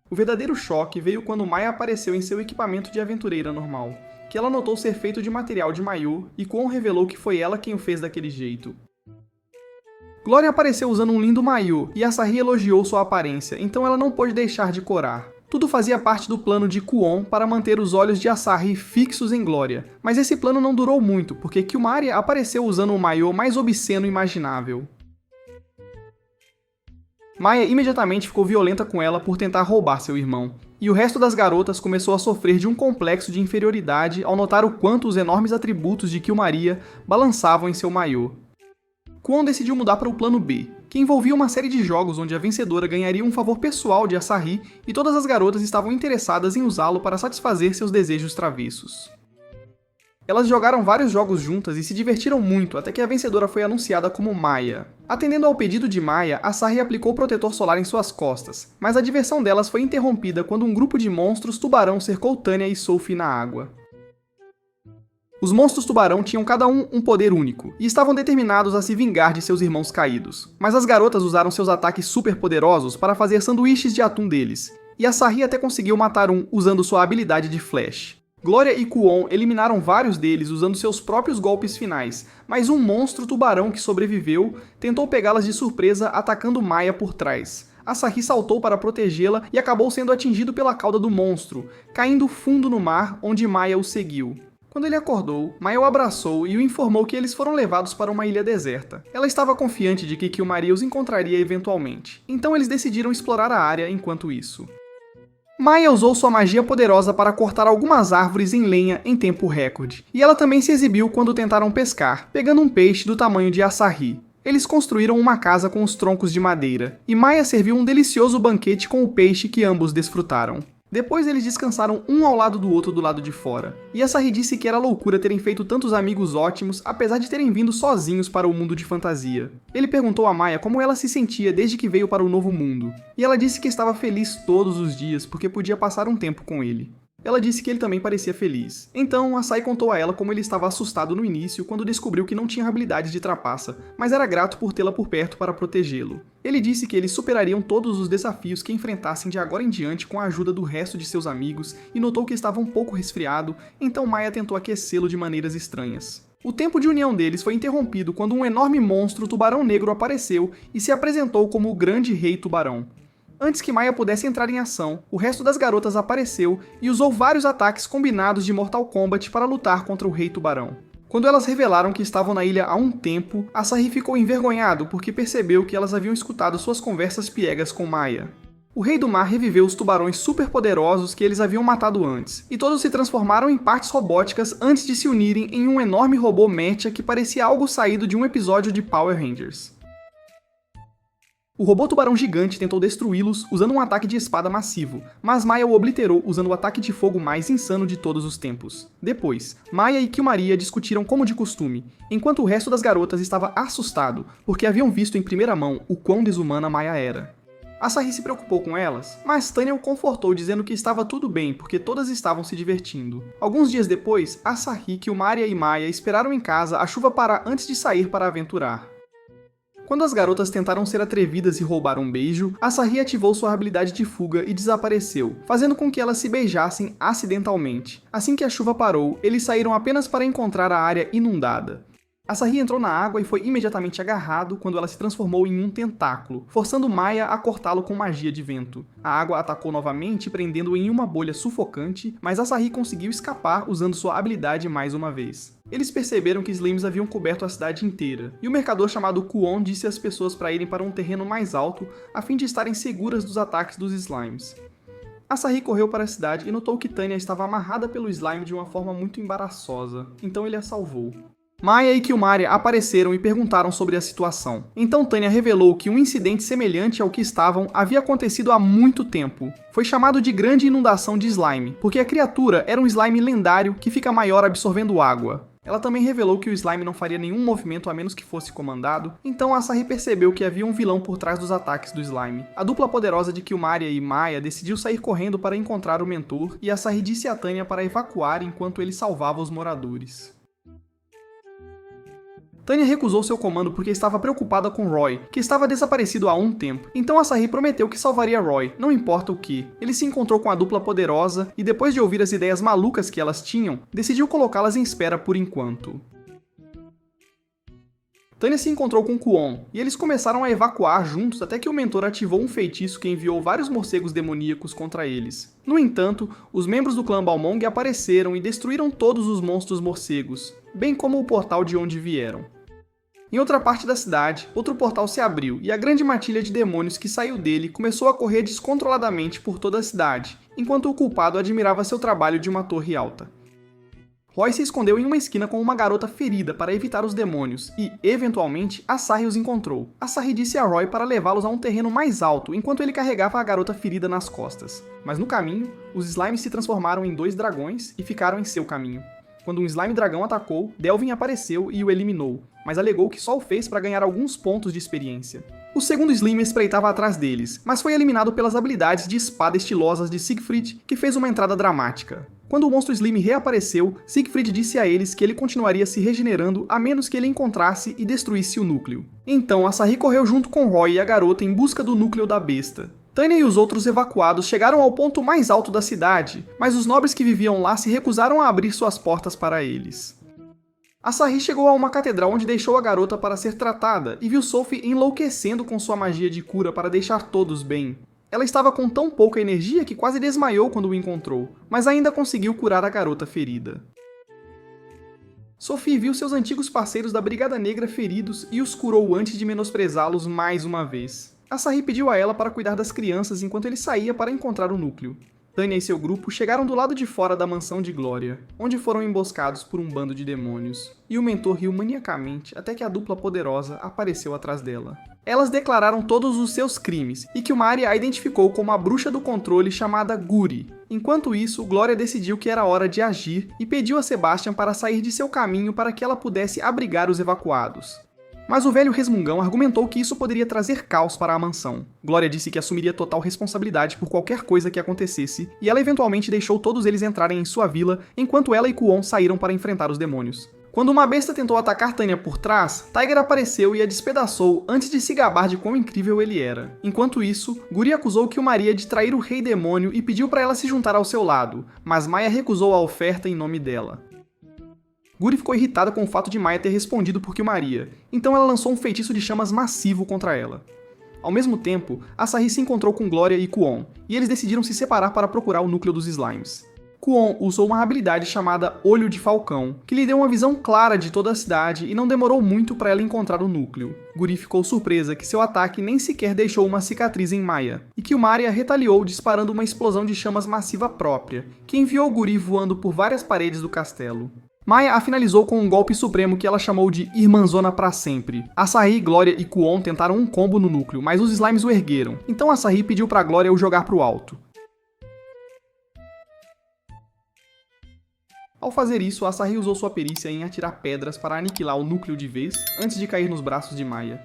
O verdadeiro choque veio quando Maya apareceu em seu equipamento de aventureira normal, que ela notou ser feito de material de maiô, e Kwon revelou que foi ela quem o fez daquele jeito. Gloria apareceu usando um lindo maiô, e Asahi elogiou sua aparência, então ela não pôde deixar de corar. Tudo fazia parte do plano de Kwon para manter os olhos de Asahi fixos em Gloria, mas esse plano não durou muito, porque Killmaria apareceu usando o maiô mais obsceno imaginável. Maya imediatamente ficou violenta com ela por tentar roubar seu irmão, e o resto das garotas começou a sofrer de um complexo de inferioridade ao notar o quanto os enormes atributos de Killmaria balançavam em seu maiô. Kwon decidiu mudar para o plano B, que envolvia uma série de jogos onde a vencedora ganharia um favor pessoal de Asahi e todas as garotas estavam interessadas em usá-lo para satisfazer seus desejos travessos. Elas jogaram vários jogos juntas e se divertiram muito até que a vencedora foi anunciada como Maya. Atendendo ao pedido de Maya, Asahi aplicou protetor solar em suas costas, mas a diversão delas foi interrompida quando um grupo de monstros tubarão cercou Tanya e Sophie na água. Os monstros tubarão tinham cada um poder único, e estavam determinados a se vingar de seus irmãos caídos. Mas as garotas usaram seus ataques super poderosos para fazer sanduíches de atum deles, e Asahi até conseguiu matar um usando sua habilidade de Flash. Gloria e Kwon eliminaram vários deles usando seus próprios golpes finais, mas um monstro tubarão que sobreviveu tentou pegá-las de surpresa atacando Maya por trás. Asahi saltou para protegê-la e acabou sendo atingido pela cauda do monstro, caindo fundo no mar, onde Maya o seguiu. Quando ele acordou, Maya o abraçou e o informou que eles foram levados para uma ilha deserta. Ela estava confiante de que Kyumaria os encontraria eventualmente, então eles decidiram explorar a área enquanto isso. Maya usou sua magia poderosa para cortar algumas árvores em lenha em tempo recorde, e ela também se exibiu quando tentaram pescar, pegando um peixe do tamanho de Asahi. Eles construíram uma casa com os troncos de madeira, e Maya serviu um delicioso banquete com o peixe que ambos desfrutaram. Depois eles descansaram um ao lado do outro do lado de fora, e Asahi disse que era loucura terem feito tantos amigos ótimos, apesar de terem vindo sozinhos para o mundo de fantasia. Ele perguntou a Maya como ela se sentia desde que veio para o novo mundo, e ela disse que estava feliz todos os dias porque podia passar um tempo com ele. Ela disse que ele também parecia feliz. Então, Asahi contou a ela como ele estava assustado no início quando descobriu que não tinha habilidades de trapaça, mas era grato por tê-la por perto para protegê-lo. Ele disse que eles superariam todos os desafios que enfrentassem de agora em diante com a ajuda do resto de seus amigos e notou que estava um pouco resfriado, então Maya tentou aquecê-lo de maneiras estranhas. O tempo de união deles foi interrompido quando um enorme monstro tubarão negro apareceu e se apresentou como o Grande Rei Tubarão. Antes que Maya pudesse entrar em ação, o resto das garotas apareceu e usou vários ataques combinados de Mortal Kombat para lutar contra o Rei Tubarão. Quando elas revelaram que estavam na ilha há um tempo, Asahi ficou envergonhado porque percebeu que elas haviam escutado suas conversas piegas com Maya. O Rei do Mar reviveu os tubarões superpoderosos que eles haviam matado antes, e todos se transformaram em partes robóticas antes de se unirem em um enorme robô mecha que parecia algo saído de um episódio de Power Rangers. O robô tubarão gigante tentou destruí-los usando um ataque de espada massivo, mas Maya o obliterou usando o ataque de fogo mais insano de todos os tempos. Depois, Maya e Kyumaria discutiram como de costume, enquanto o resto das garotas estava assustado, porque haviam visto em primeira mão o quão desumana Maya era. Asahi se preocupou com elas, mas Tanya o confortou dizendo que estava tudo bem porque todas estavam se divertindo. Alguns dias depois, Asahi, Kyumaria e Maya esperaram em casa a chuva parar antes de sair para aventurar. Quando as garotas tentaram ser atrevidas e roubar um beijo, Asahi ativou sua habilidade de fuga e desapareceu, fazendo com que elas se beijassem acidentalmente. Assim que a chuva parou, eles saíram apenas para encontrar a área inundada. Asahi entrou na água e foi imediatamente agarrado quando ela se transformou em um tentáculo, forçando Maya a cortá-lo com magia de vento. A água atacou novamente, prendendo-o em uma bolha sufocante, mas Asahi conseguiu escapar usando sua habilidade mais uma vez. Eles perceberam que Slimes haviam coberto a cidade inteira, e o mercador chamado Kuon disse às pessoas para irem para um terreno mais alto a fim de estarem seguras dos ataques dos Slimes. Asahi correu para a cidade e notou que Tanya estava amarrada pelo slime de uma forma muito embaraçosa, então ele a salvou. Maya e Kyumaria apareceram e perguntaram sobre a situação. Então Tanya revelou que um incidente semelhante ao que estavam havia acontecido há muito tempo. Foi chamado de Grande Inundação de Slime, porque a criatura era um slime lendário que fica maior absorvendo água. Ela também revelou que o slime não faria nenhum movimento a menos que fosse comandado, então Asahi percebeu que havia um vilão por trás dos ataques do slime. A dupla poderosa de Kyumaria e Maya decidiu sair correndo para encontrar o mentor, e Asahi disse a Tanya para evacuar enquanto ele salvava os moradores. Tanya recusou seu comando porque estava preocupada com Roy, que estava desaparecido há um tempo. Então Asahi prometeu que salvaria Roy, não importa o que. Ele se encontrou com a dupla poderosa e depois de ouvir as ideias malucas que elas tinham, decidiu colocá-las em espera por enquanto. Tanya se encontrou com Kuon, e eles começaram a evacuar juntos até que o mentor ativou um feitiço que enviou vários morcegos demoníacos contra eles. No entanto, os membros do clã Balmong apareceram e destruíram todos os monstros morcegos, bem como o portal de onde vieram. Em outra parte da cidade, outro portal se abriu e a grande matilha de demônios que saiu dele começou a correr descontroladamente por toda a cidade, enquanto o culpado admirava seu trabalho de uma torre alta. Roy se escondeu em uma esquina com uma garota ferida para evitar os demônios e, eventualmente, Asahi os encontrou. Asahi disse a Roy para levá-los a um terreno mais alto enquanto ele carregava a garota ferida nas costas. Mas no caminho, os slimes se transformaram em 2 dragões e ficaram em seu caminho. Quando um slime dragão atacou, Delvin apareceu e o eliminou, mas alegou que só o fez para ganhar alguns pontos de experiência. O segundo slime espreitava atrás deles, mas foi eliminado pelas habilidades de espada estilosas de Siegfried, que fez uma entrada dramática. Quando o monstro Slime reapareceu, Siegfried disse a eles que ele continuaria se regenerando a menos que ele encontrasse e destruísse o núcleo. Então Asahi correu junto com Roy e a garota em busca do núcleo da besta. Tanya e os outros evacuados chegaram ao ponto mais alto da cidade, mas os nobres que viviam lá se recusaram a abrir suas portas para eles. Asahi chegou a uma catedral onde deixou a garota para ser tratada e viu Sophie enlouquecendo com sua magia de cura para deixar todos bem. Ela estava com tão pouca energia que quase desmaiou quando o encontrou, mas ainda conseguiu curar a garota ferida. Sophie viu seus antigos parceiros da Brigada Negra feridos e os curou antes de menosprezá-los mais uma vez. Asahi pediu a ela para cuidar das crianças enquanto ele saía para encontrar o núcleo. Tanya e seu grupo chegaram do lado de fora da mansão de Glória, onde foram emboscados por um bando de demônios, e o mentor riu maniacamente até que a dupla poderosa apareceu atrás dela. Elas declararam todos os seus crimes, e que Mari a identificou como a bruxa do controle chamada Guri. Enquanto isso, Glória decidiu que era hora de agir e pediu a Sebastian para sair de seu caminho para que ela pudesse abrigar os evacuados. Mas o velho resmungão argumentou que isso poderia trazer caos para a mansão. Glória disse que assumiria total responsabilidade por qualquer coisa que acontecesse, e ela eventualmente deixou todos eles entrarem em sua vila, enquanto ela e Kwon saíram para enfrentar os demônios. Quando uma besta tentou atacar Tanya por trás, Tiger apareceu e a despedaçou antes de se gabar de quão incrível ele era. Enquanto isso, Guri acusou Killmaria de trair o Rei Demônio e pediu para ela se juntar ao seu lado, mas Maya recusou a oferta em nome dela. Guri ficou irritada com o fato de Maya ter respondido por Killmaria, então ela lançou um feitiço de chamas massivo contra ela. Ao mesmo tempo, Asahi se encontrou com Glória e Kwon, e eles decidiram se separar para procurar o núcleo dos Slimes. Kwon usou uma habilidade chamada Olho de Falcão, que lhe deu uma visão clara de toda a cidade e não demorou muito para ela encontrar o núcleo. Guri ficou surpresa que seu ataque nem sequer deixou uma cicatriz em Maya, e Killmaria retaliou disparando uma explosão de chamas massiva própria, que enviou Guri voando por várias paredes do castelo. Maya a finalizou com um golpe supremo que ela chamou de Irmãzona pra sempre. Asahi, Glória e Kwon tentaram um combo no núcleo, mas os Slimes o ergueram, então Asahi pediu pra Glória o jogar pro alto. Ao fazer isso, Asahi usou sua perícia em atirar pedras para aniquilar o núcleo de vez, antes de cair nos braços de Maya.